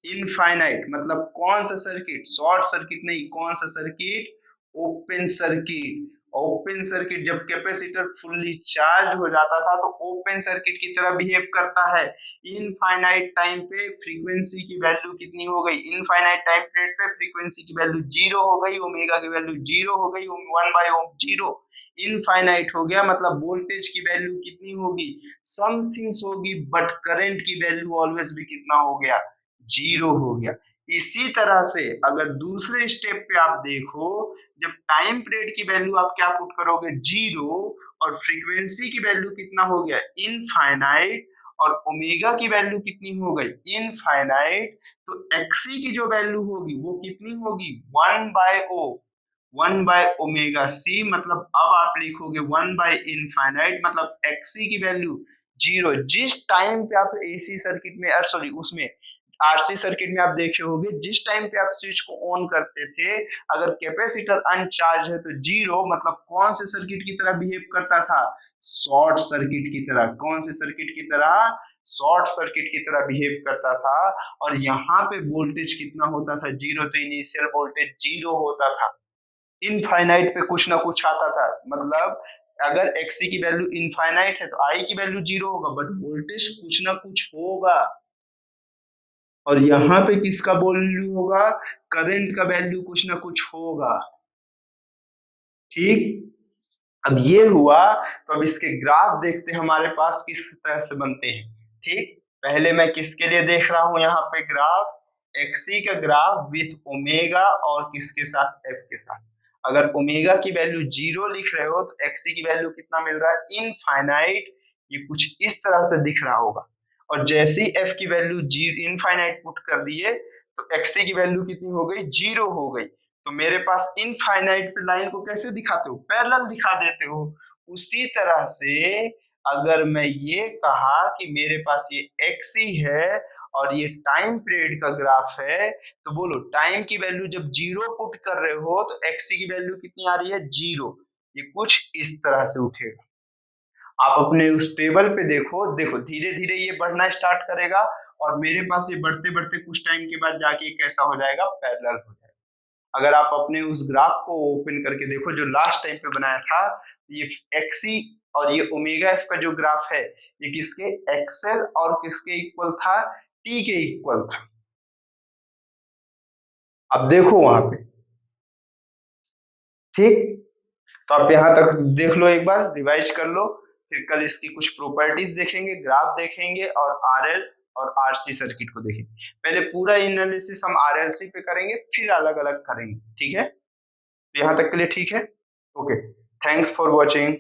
इनफाइनाइट, मतलब कौन सा सर्किट, शॉर्ट सर्किट नहीं, कौन सा circuit, open circuit. Open circuit जब कैपेसिटर फुल्ली चार्ज हो जाता था तो ओपन सर्किट की तरह बिहेव करता है। इनफाइनाइट टाइम पे फ्रीक्वेंसी की वैल्यू कितनी हो गई, इनफाइनाइट टाइम पीरियड पे फ्रीक्वेंसी की वैल्यू 0 हो गई, ओमेगा की वैल्यू 0 हो गई, 1/0 इनफाइनाइट हो गया, मतलब वोल्टेज की वैल्यू कितनी होगी, समथिंग्स होगी, बट करंट की वैल्यू ऑलवेज भी कितना हो गया, 0 हो गया। इसी तरह से अगर दूसरे स्टेप पे आप देखो, जब टाइम पीरियड की वैल्यू आप क्या पुट करोगे, 0, और फ्रीक्वेंसी की वैल्यू कितना हो गया, इनफाइनाइट, और ओमेगा की वैल्यू कितनी हो गई, इनफाइनाइट, तो एक्सी की जो वैल्यू होगी वो कितनी होगी, 1/o, 1/ओमेगा c, मतलब अब आप लिखोगे 1/इनफाइनाइट, मतलब एक्सी की वैल्यू 0। जिस टाइम पे आप एसी सर्किट में, सॉरी उसमें आरसी सर्किट में आप देखे होंगे, जिस टाइम पे आप स्विच को ऑन करते थे अगर कैपेसिटर अनचार्ज है तो 0, मतलब कौन से सर्किट की तरह बिहेव करता था, शॉर्ट सर्किट की तरह, कौन से सर्किट की तरह, शॉर्ट सर्किट की तरह बिहेव करता था। और यहाँ पे वोल्टेज कितना होता था, 0, तो इनिशियल वोल्टेज 0 होता था, इनफाइनाइट पे कुछ ना कुछ आता था, मतलब अगर एक्सी की वैल्यू इनफाइनाइट है तो आई की वैल्यू 0 होगा, बट वोल्टेज कुछ ना कुछ होगा। और यहाँ पे किसका वैल्यू होगा, करंट का वैल्यू कुछ ना कुछ होगा, ठीक। अब ये हुआ, तो अब इसके ग्राफ देखते हैं हमारे पास किस तरह से बनते हैं। ठीक, पहले मैं किसके लिए देख रहा हूं यहाँ पे ग्राफ, एक्सी का ग्राफ विथ ओमेगा और किसके साथ, एफ के साथ। अगर ओमेगा की वैल्यू 0 लिख रहे हो तो एक्सी की वैल्यू कितना मिल रहा है, इनफाइनाइट। ये कुछ इस तरह से दिख रहा होगा। और जैसे ही एफ की वैल्यू इनफाइनाइट पुट कर दिए तो एक्सी की वैल्यू कितनी हो गई, 0 हो गई। तो मेरे पास इनफाइनाइट पे लाइन को कैसे दिखाते हो, पैरेलल दिखा देते हो। उसी तरह से अगर मैं ये कहा कि मेरे पास ये एक्स ही है और ये टाइम पीरियड का ग्राफ है, तो बोलो टाइम की वैल्यू जब 0 पुट कर रहे हो तो एक्स की वैल्यू कितनी आ रही है, 0। ये कुछ इस तरह से उठेगा। आप अपने उस टेबल पे देखो, देखो धीरे धीरे ये बढ़ना स्टार्ट करेगा और मेरे पास ये बढ़ते बढ़ते कुछ टाइम के बाद जाके कैसा हो जाएगा, पैरेलल हो जाएगा। अगर आप अपने उस ग्राफ को ओपन करके देखो जो लास्ट टाइम पे बनाया था, ये एक्सी और ये ओमेगा एफ का जो ग्राफ है ये किसके, एक्सएल और किसके इक्वल था, टी के इक्वल था। अब देखो वहां पे, ठीक, तो आप यहां तक देख लो, एक बार रिवाइज कर लो। फिर कल इसकी कुछ प्रॉपर्टीज देखेंगे, ग्राफ देखेंगे और आरएल और आरसी सर्किट को देखेंगे। पहले पूरा एनालिसिस हम आरएलसी पे करेंगे, फिर अलग अलग करेंगे, ठीक है। तो यहाँ तक के लिए ठीक है, ओके। Thanks for watching.